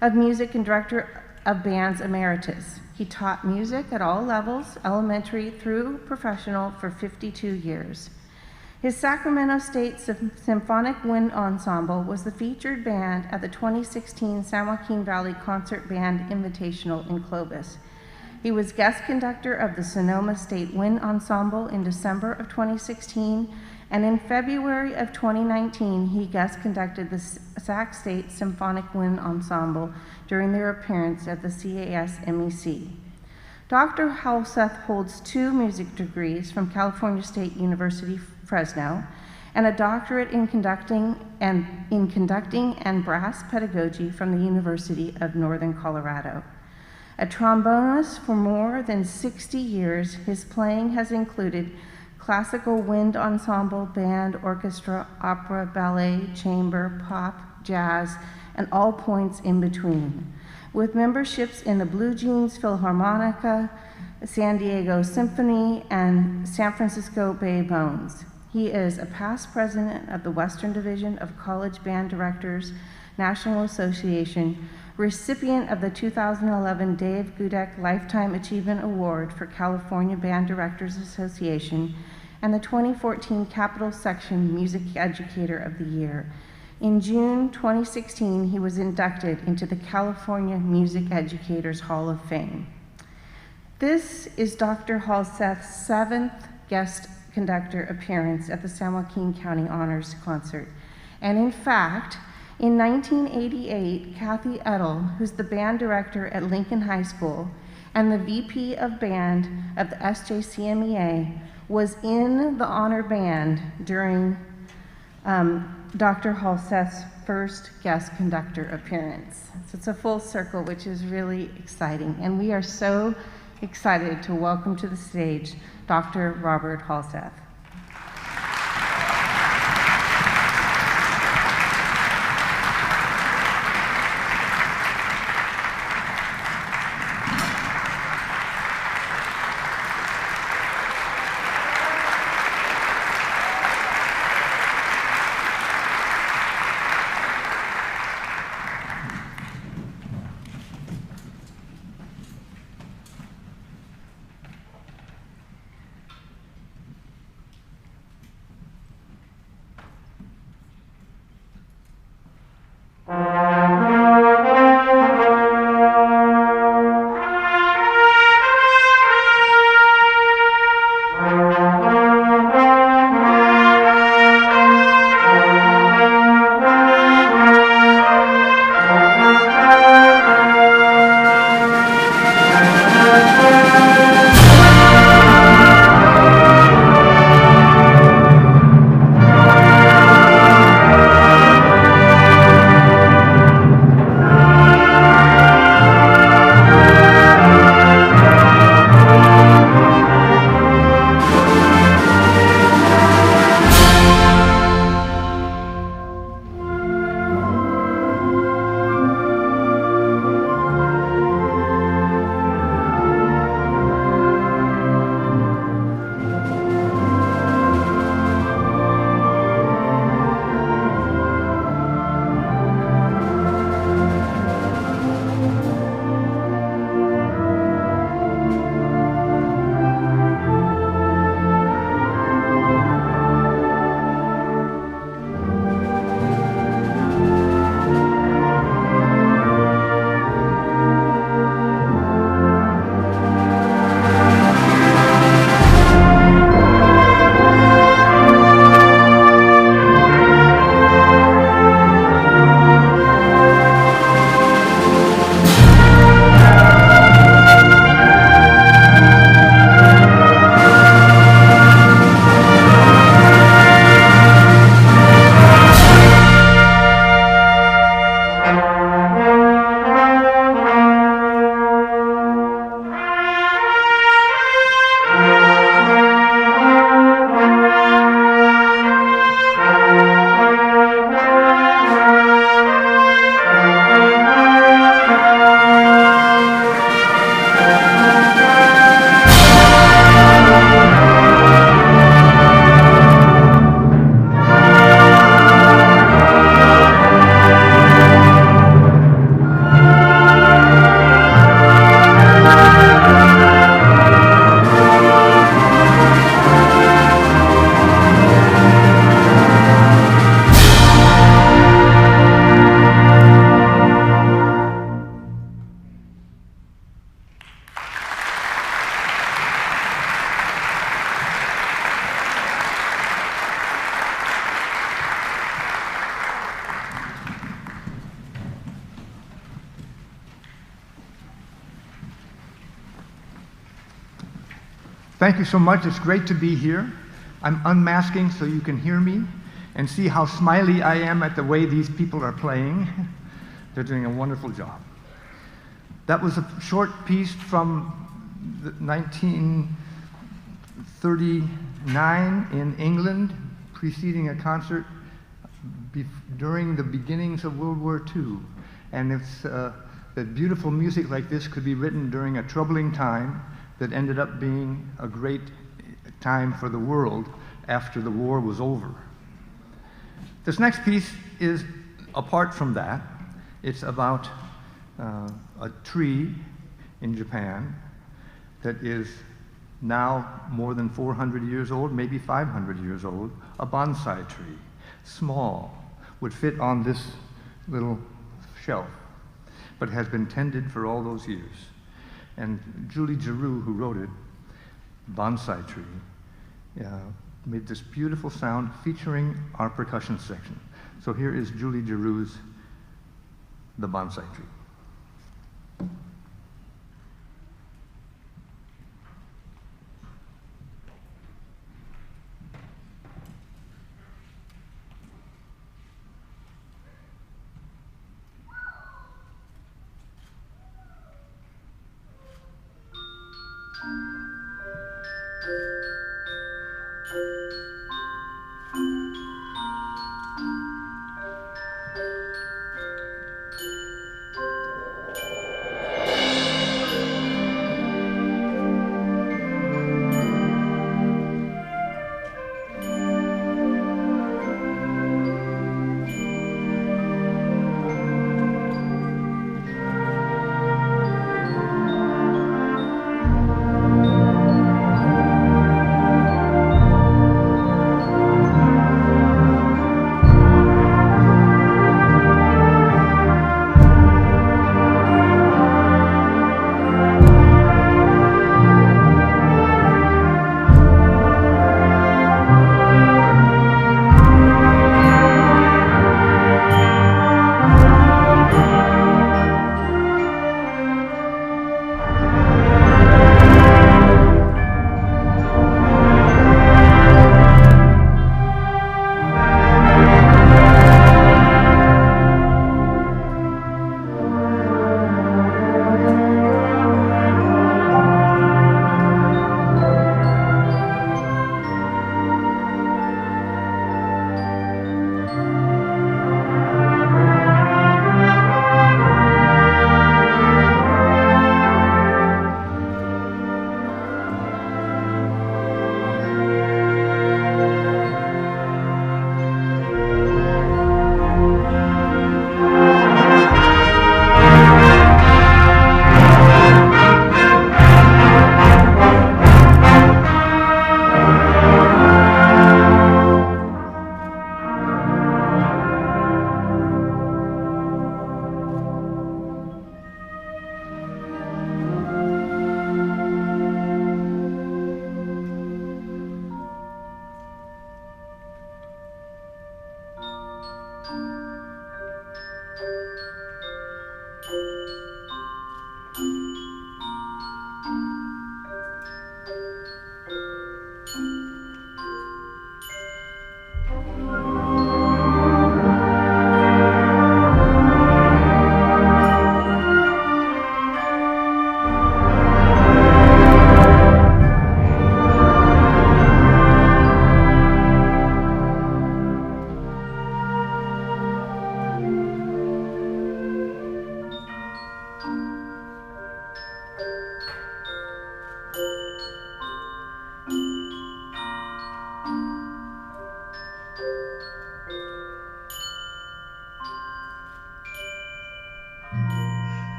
[SPEAKER 3] of Music and Director of Bands Emeritus. He taught music at all levels, elementary through professional, for 52 years. His Sacramento State Symphonic Wind Ensemble was the featured band at the 2016 San Joaquin Valley Concert Band Invitational in Clovis. He was guest conductor of the Sonoma State Wind Ensemble in December of 2016, and in February of 2019, he guest conducted the Sac State Symphonic Wind Ensemble during their appearance at the CAS MEC. Dr. Halseth holds 2 music degrees from California State University, Fresno, and a doctorate in conducting and brass pedagogy from the University of Northern Colorado. A trombonist for more than 60 years, his playing has included classical wind ensemble, band, orchestra, opera, ballet, chamber, pop, jazz, and all points in between, with memberships in the Blue Jeans Philharmonica, San Diego Symphony, and San Francisco Bay Bones. He is a past president of the Western Division of College Band Directors National Association, recipient of the 2011 Dave Gudek Lifetime Achievement Award for California Band Directors Association, and the 2014 Capital Section Music Educator of the Year. In June 2016, he was inducted into the California Music Educators Hall of Fame. This is Dr. Halseth's 7th guest conductor appearance at the San Joaquin County Honors Concert. And in fact, in 1988, Kathy Edel, who's the band director at Lincoln High School and the VP of band of the SJCMEA, was in the honor band during Dr. Halseth's first guest conductor appearance. So it's a full circle, which is really exciting. And we are so excited to welcome to the stage Dr. Robert Halseth.
[SPEAKER 6] Thank you so much. It's great to be here. I'm unmasking so you can hear me and see how smiley I am at the way these people are playing. They're doing a wonderful job. That was a short piece from 1939 in England, preceding a concert during the beginnings of World War II. And it's that beautiful music like this could be written during a troubling time that ended up being a great time for the world after the war was over. This next piece is apart from that. It's about a tree in Japan that is now more than 400 years old, maybe 500 years old, a bonsai tree, small, would fit on this little shelf, but has been tended for all those years. And Julie Giroux, who wrote it, Bonsai Tree, made this beautiful sound featuring our percussion section. So here is Julie Giroux's The Bonsai Tree.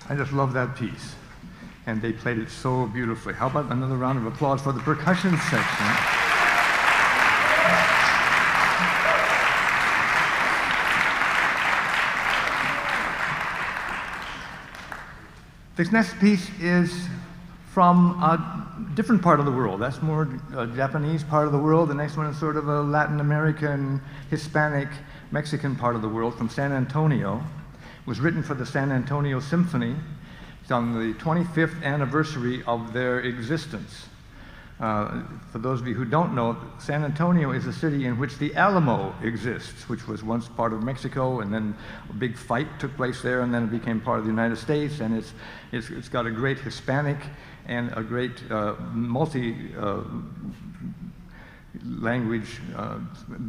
[SPEAKER 6] I just love that piece. and they played it so beautifully. How about another round of applause for the percussion section? This next piece is from a different part of the world. That's more a Japanese part of the world. The next one is sort of a Latin American, Hispanic, Mexican part of the world from San Antonio. It was written for the San Antonio Symphony. It's on the 25th anniversary of their existence. For those of you who don't know, San Antonio is a city in which the Alamo exists, which was once part of Mexico, and then a big fight took place there, and then it became part of the United States, and it's got a great Hispanic and a great multi-language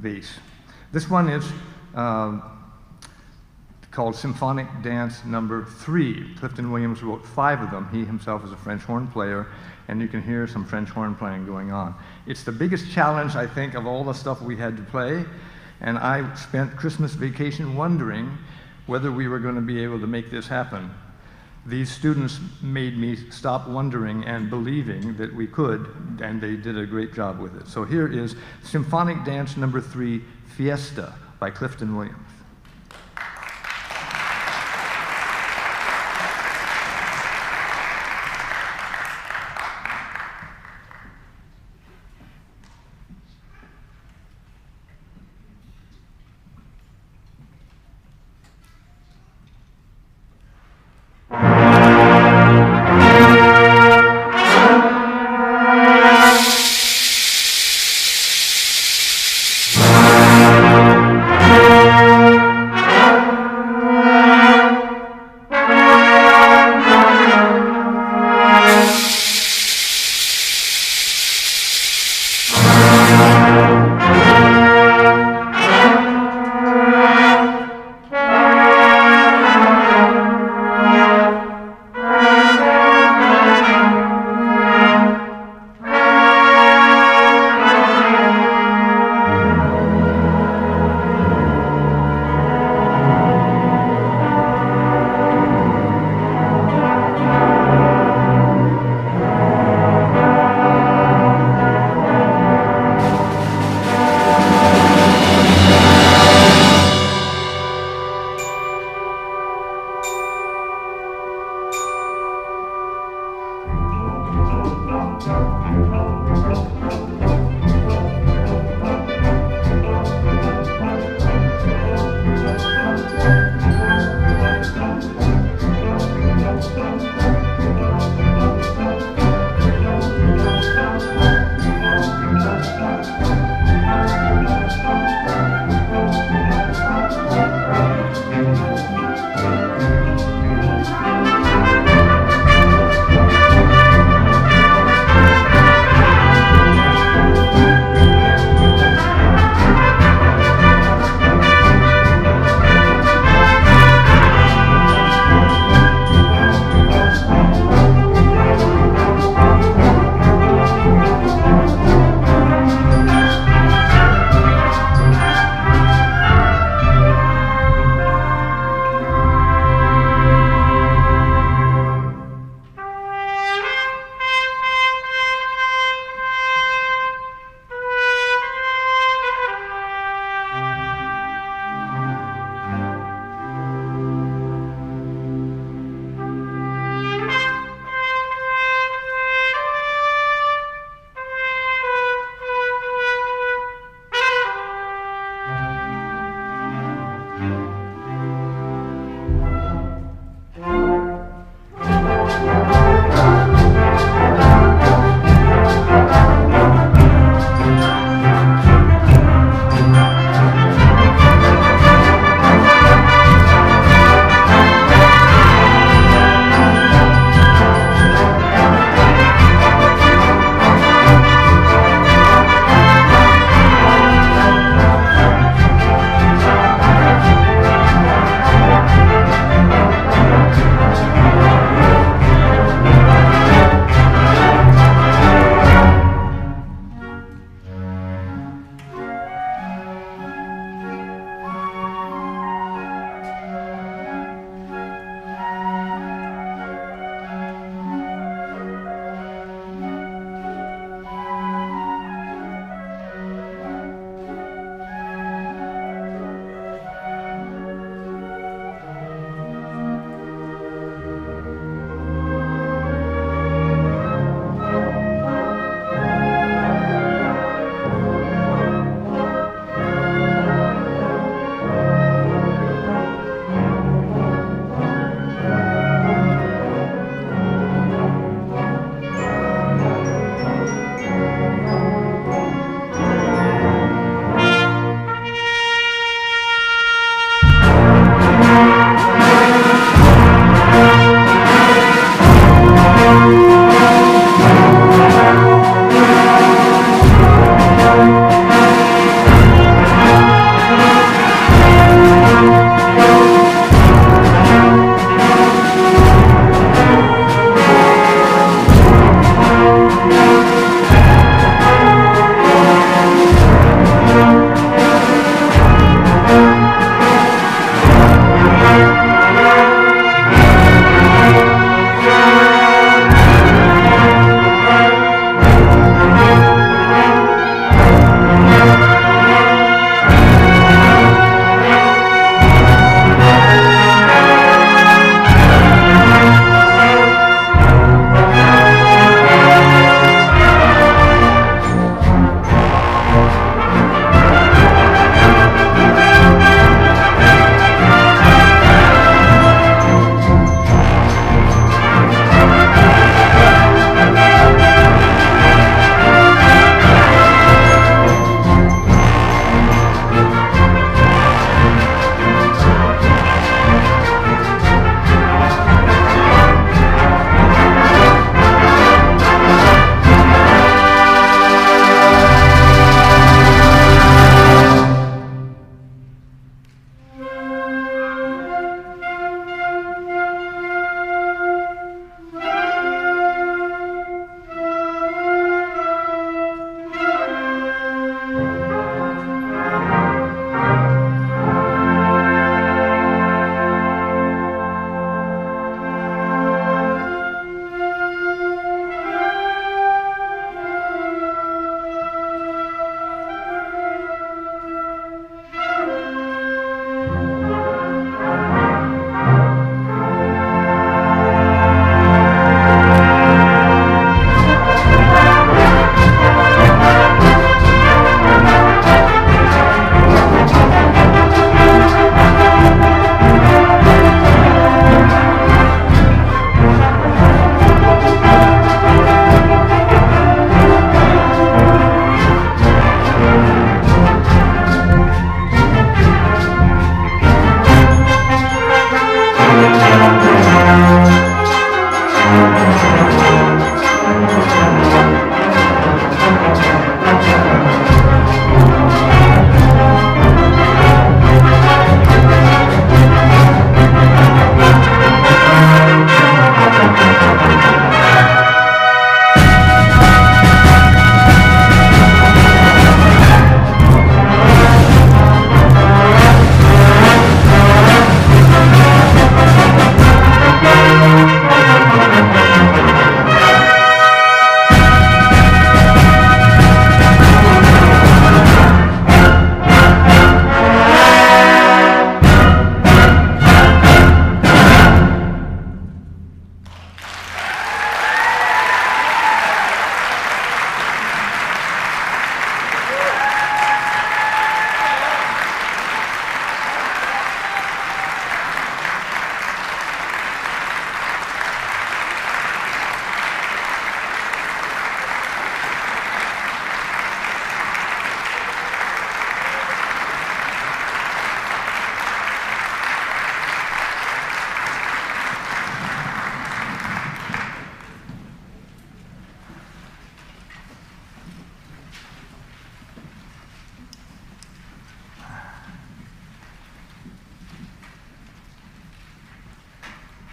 [SPEAKER 6] base. This one is called Symphonic Dance Number 3. Clifton Williams wrote 5 of them. He himself is a French horn player, and you can hear some French horn playing going on. It's the biggest challenge, I think, of all the stuff we had to play, and I spent Christmas vacation wondering whether we were going to be able to make this happen. These students made me stop wondering and believing that we could, and they did a great job with it. So here is Symphonic Dance Number 3, Fiesta by Clifton Williams.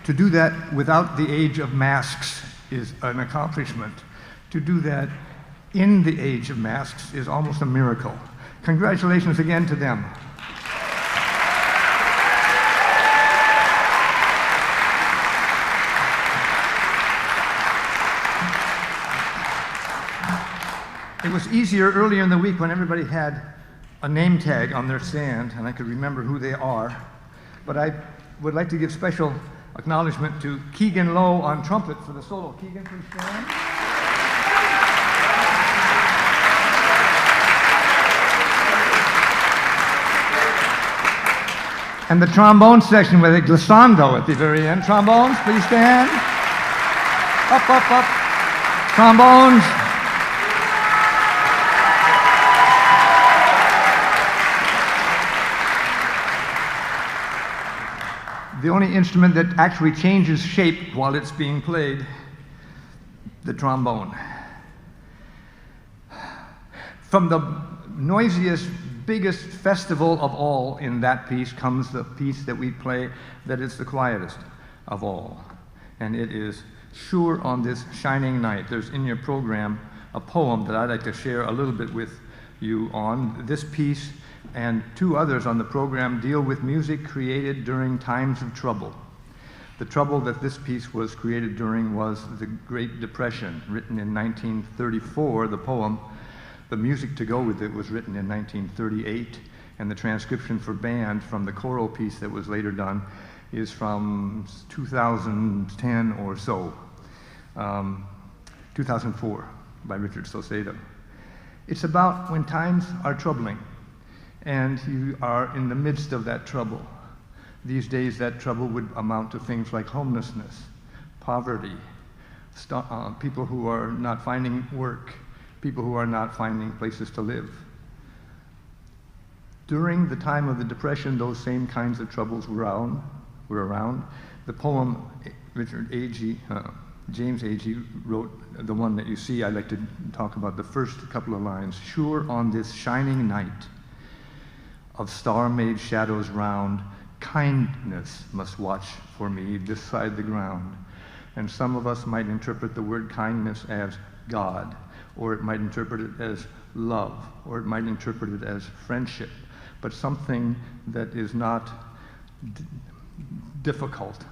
[SPEAKER 6] To do that without the age of masks is an accomplishment. To do that in the age of masks is almost a miracle. Congratulations again to them. It was easier earlier in the week when everybody had a name tag on their stand and I could remember who they are. But I would like to give special acknowledgement to Keegan Lowe on trumpet for the solo. Keegan, please stand. And the trombone section with a glissando at the very end. Trombones, please stand. Up, up, up. Trombones. The only instrument that actually changes shape while it's being played, the trombone. From the noisiest, biggest festival of all in that piece comes the piece that we play that is the quietest of all. And it is Sure on This Shining Night. There's in your program a poem that I'd like to share a little bit with you on. This piece and two others on the program deal with music created during times of trouble. The trouble that this piece was created during was the Great Depression, written in 1934. The poem, the music to go with it, was written in 1938, and the transcription for band from the choral piece that was later done is from 2010 or so, 2004, by Richard Saucedo. It's about when times are troubling, and you are in the midst of that trouble. These days, that trouble would amount to things like homelessness, poverty, people who are not finding work, people who are not finding places to live. During the time of the Depression, those same kinds of troubles were around. The poem James Agee wrote, the one that you see. I'd like to talk about the first couple of lines. Sure on this shining night of star-made shadows round, kindness must watch for me this side the ground. And some of us might interpret the word kindness as God, or it might interpret it as love, or it might interpret it as friendship, but something that is not difficult,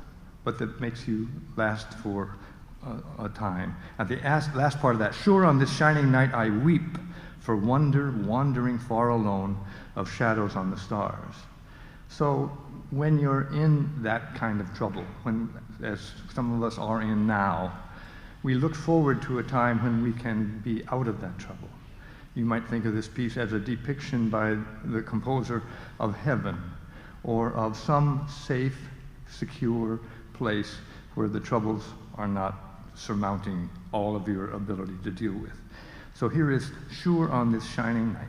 [SPEAKER 6] but that makes you last for a time. At the last part of that, sure on this shining night I weep for wonder wandering far alone of shadows on the stars. So when you're in that kind of trouble, when, as some of us are in now, we look forward to a time when we can be out of that trouble. You might think of this piece as a depiction by the composer of heaven, or of some safe, secure place where the troubles are not surmounting all of your ability to deal with. So here is Sure on This Shining Night.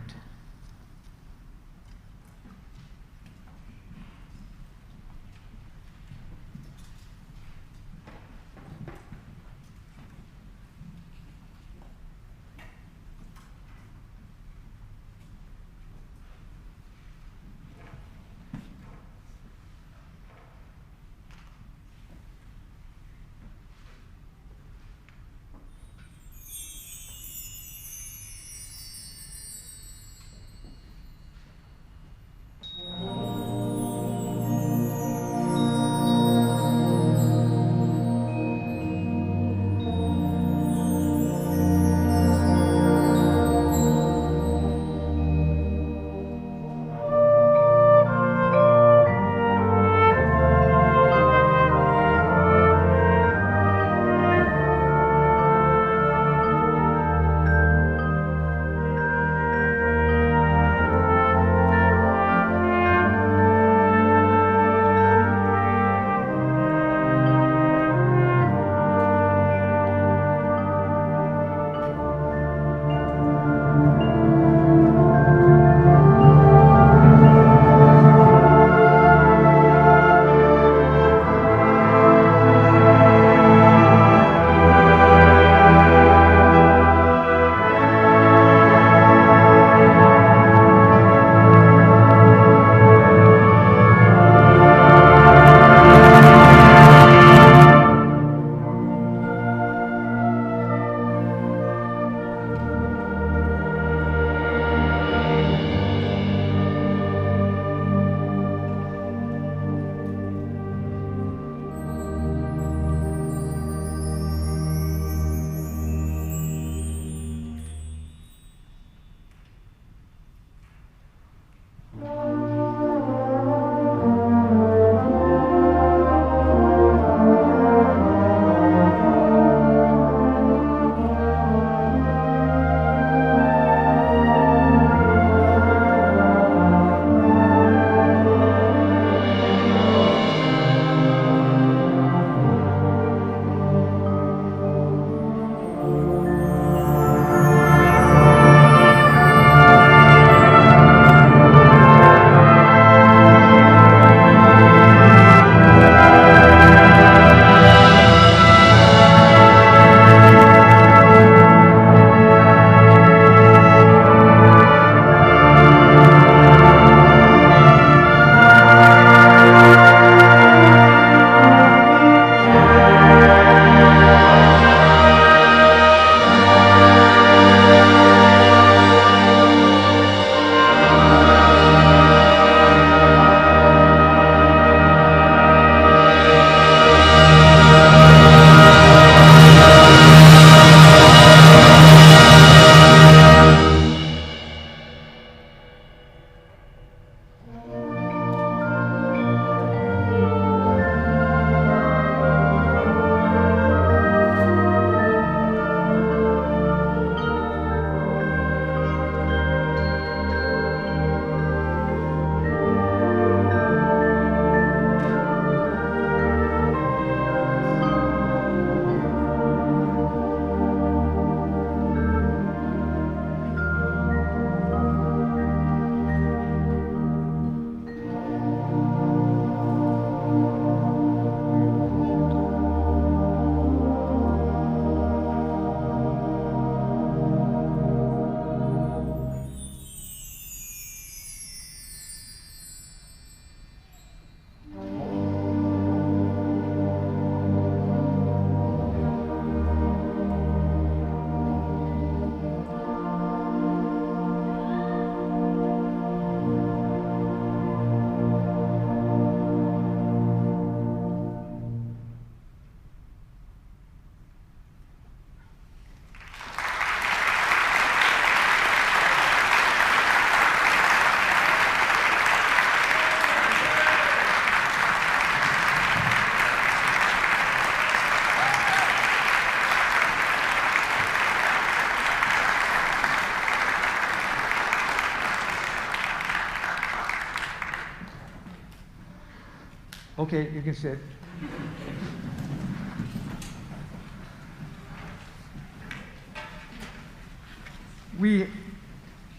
[SPEAKER 6] Okay, you can sit.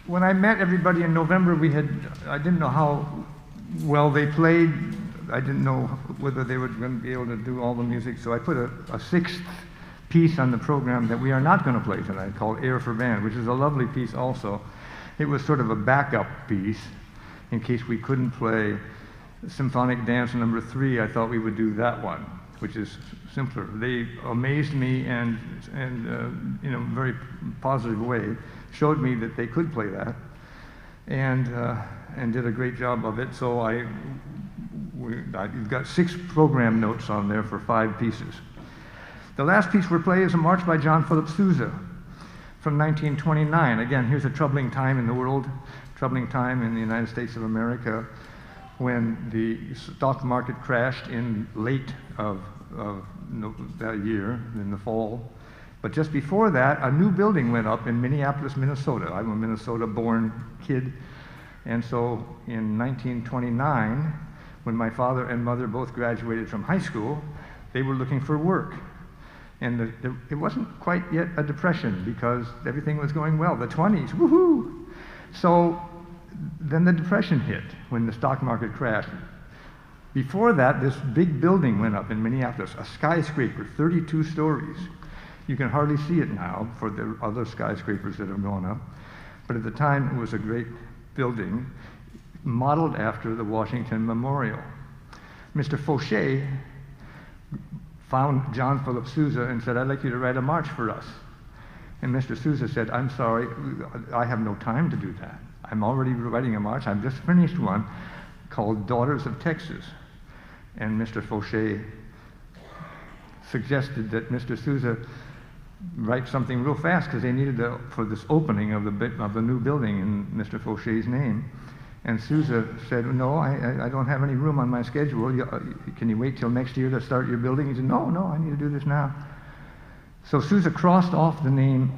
[SPEAKER 6] When I met everybody in November, I didn't know how well they played. I didn't know whether they were going to be able to do all the music, so I put a sixth piece on the program that we are not going to play tonight, called Air for Band, which is a lovely piece also. It was sort of a backup piece in case we couldn't play Symphonic Dance number 3. I thought we would do that one, which is simpler. They amazed me and in a very positive way, showed me that they could play that, and did a great job of it. So I've got 6 program notes on there for 5 pieces. The last piece we're playing is a march by John Philip Sousa from 1929. Again, here's a troubling time in the world, troubling time in the United States of America, when the stock market crashed in late of that year, in the fall. But just before that, a new building went up in Minneapolis, Minnesota. I'm a Minnesota-born kid. And so in 1929, when my father and mother both graduated from high school, they were looking for work. And it wasn't quite yet a depression because everything was going well. The 20s, woohoo! So then the depression hit when the stock market crashed. Before that, this big building went up in Minneapolis, a skyscraper, 32 stories. You can hardly see it now for the other skyscrapers that have gone up. But at the time, it was a great building modeled after the Washington Memorial. Mr. Fauché found John Philip Sousa and said, "I'd like you to write a march for us." And Mr. Sousa said, "I'm sorry, I have no time to do that. I'm already writing a march. I've just finished one called Daughters of Texas." And Mr. Fauché suggested that Mr. Sousa write something real fast because they needed for this opening of the new building in Mr. Fauché's name. And Sousa said, "No, I don't have any room on my schedule. Can you wait till next year to start your building?" He said, No, I need to do this now." So Sousa crossed off the name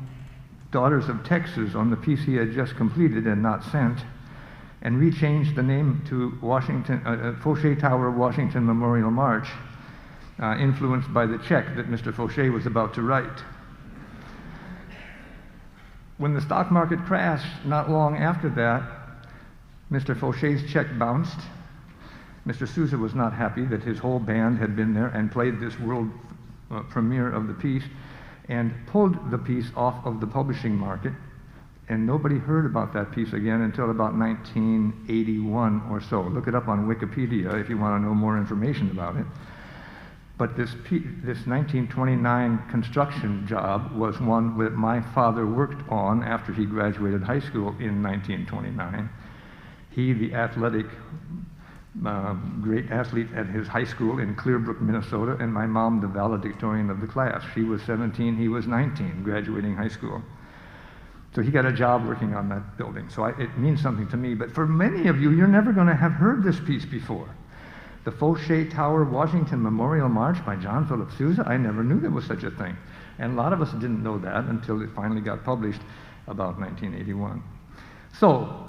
[SPEAKER 6] Daughters of Texas on the piece he had just completed and not sent, and rechanged the name to Fauché Tower Washington Memorial March, influenced by the check that Mr. Fauché was about to write. When the stock market crashed, not long after that, Mr. Fauché's check bounced. Mr. Sousa was not happy that his whole band had been there and played this world premiere of the piece, and pulled the piece off of the publishing market. And nobody heard about that piece again until about 1981 or so. Look it up on Wikipedia if you want to know more information about it. But this 1929 construction job was one that my father worked on after he graduated high school in 1929. He, the athletic, great athlete at his high school in Clearbrook, Minnesota, and my mom, the valedictorian of the class. She was 17, he was 19, graduating high school. So he got a job working on that building. So it means something to me. But for many of you, you're never going to have heard this piece before. The Fauché Tower Washington Memorial March by John Philip Sousa. I never knew there was such a thing. And a lot of us didn't know that until it finally got published about 1981. So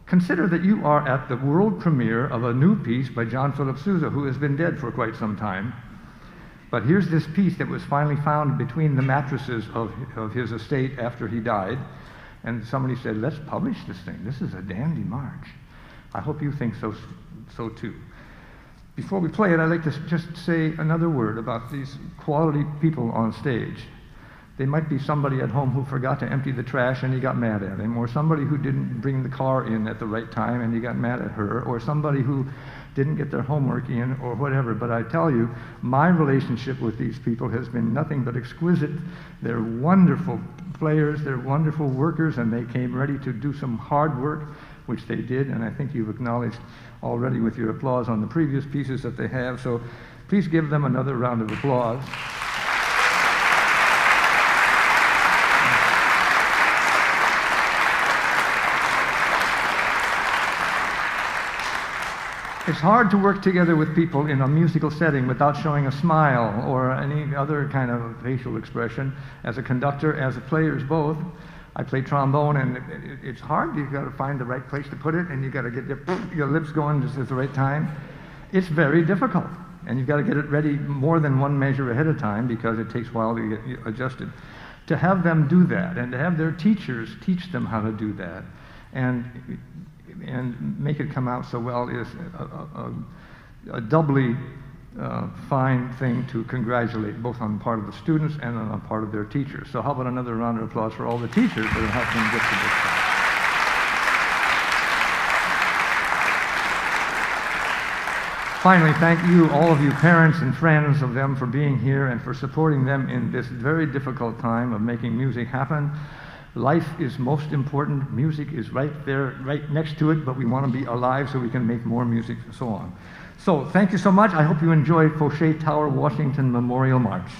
[SPEAKER 6] consider that you are at the world premiere of a new piece by John Philip Sousa, who has been dead for quite some time. But here's this piece that was finally found between the mattresses of his estate after he died. And somebody said, "Let's publish this thing. This is a dandy march." I hope you think so too. Before we play it, I'd like to just say another word about these quality people on stage. They might be somebody at home who forgot to empty the trash and you got mad at him, or somebody who didn't bring the car in at the right time and you got mad at her, or somebody who didn't get their homework in, or whatever. But I tell you, my relationship with these people has been nothing but exquisite. They're wonderful players, they're wonderful workers, and they came ready to do some hard work, which they did, and I think you've acknowledged already with your applause on the previous pieces that they have. So please give them another round of applause. It's hard to work together with people in a musical setting without showing a smile or any other kind of facial expression. As a conductor, as a players both, I play trombone, and it's hard. You've got to find the right place to put it, and you've got to get your lips going just at the right time. It's very difficult. and you've got to get it ready more than one measure ahead of time because it takes a while to get adjusted. To have them do that and to have their teachers teach them how to do that and make it come out so well is a doubly fine thing to congratulate both on the part of the students and on the part of their teachers. So how about another round of applause for all the teachers that have helped them get to this point. Finally, thank you, all of you parents and friends of them, for being here and for supporting them in this very difficult time of making music happen. Life is most important. Music is right there, right next to it, but we want to be alive so we can make more music and so on. So thank you so much. I hope you enjoy Fauché Tower Washington Memorial March.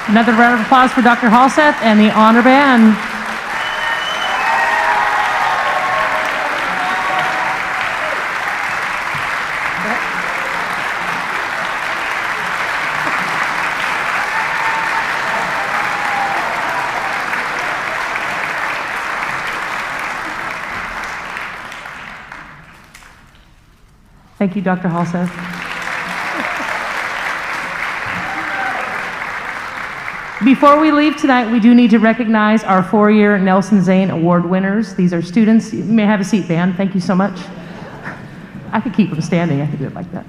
[SPEAKER 5] Another round of applause for Dr. Halseth and the honor band. Thank you, Dr. Halseth. Before we leave tonight, we do need to recognize our four-year Nelson Zane Award winners. These are students. You may have a seat, band. Thank you so much. I could keep them standing. I could do it like that.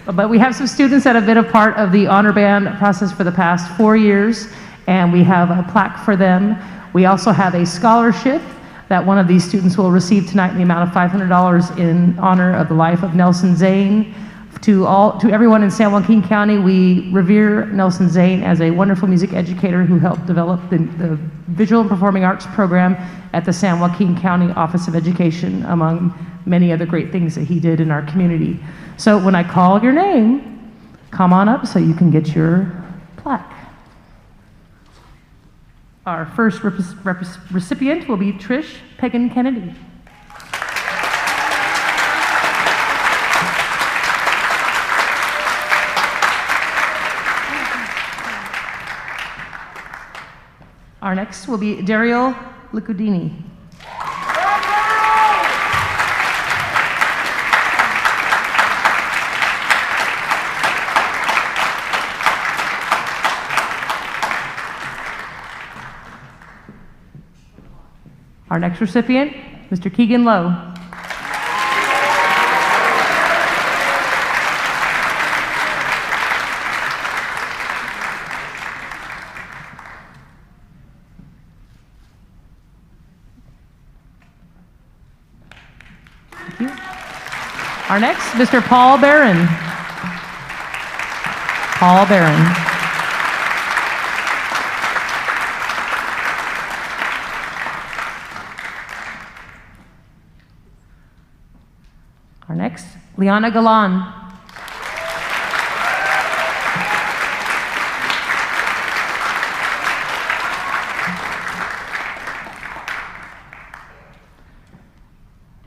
[SPEAKER 5] But we have some students that have been a part of the honor band process for the past 4 years, and we have a plaque for them. We also have a scholarship that one of these students will receive tonight in the amount of $500 in honor of the life of Nelson Zane. To everyone in San Joaquin County, we revere Nelson Zane as a wonderful music educator who helped develop the Visual and Performing Arts program at the San Joaquin County Office of Education, among many other great things that he did in our community. So when I call your name, come on up so you can get your plaque. Our first recipient will be Trish Pagan Kennedy. Our next will be Daryl Licudini. Our next recipient, Mr. Keegan Lowe. Thank you. Our next, Mr. Paul Barron. Paul Barron. Our next, Liana Galan.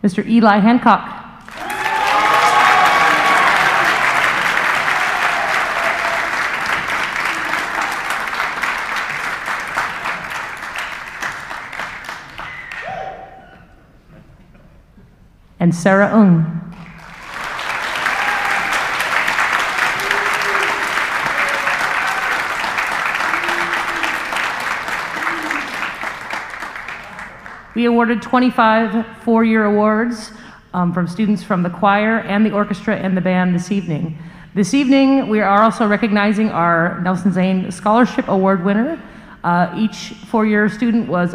[SPEAKER 5] Mr. Eli Hancock. And Sarah Ung. We awarded 25 four-year awards from students from the choir and the orchestra and the band this evening. This evening, we are also recognizing our Nelson Zane Scholarship Award winner. Each four-year student was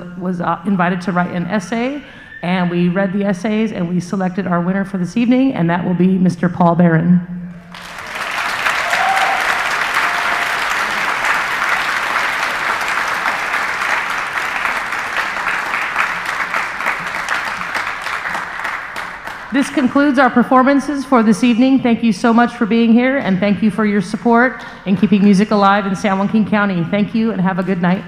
[SPEAKER 5] invited to write an essay, and we read the essays, and we selected our winner for this evening, and that will be Mr. Paul Barron. This concludes our performances for this evening. Thank you so much for being here, and thank you for your support in keeping music alive in San Joaquin County. Thank you, and have a good night.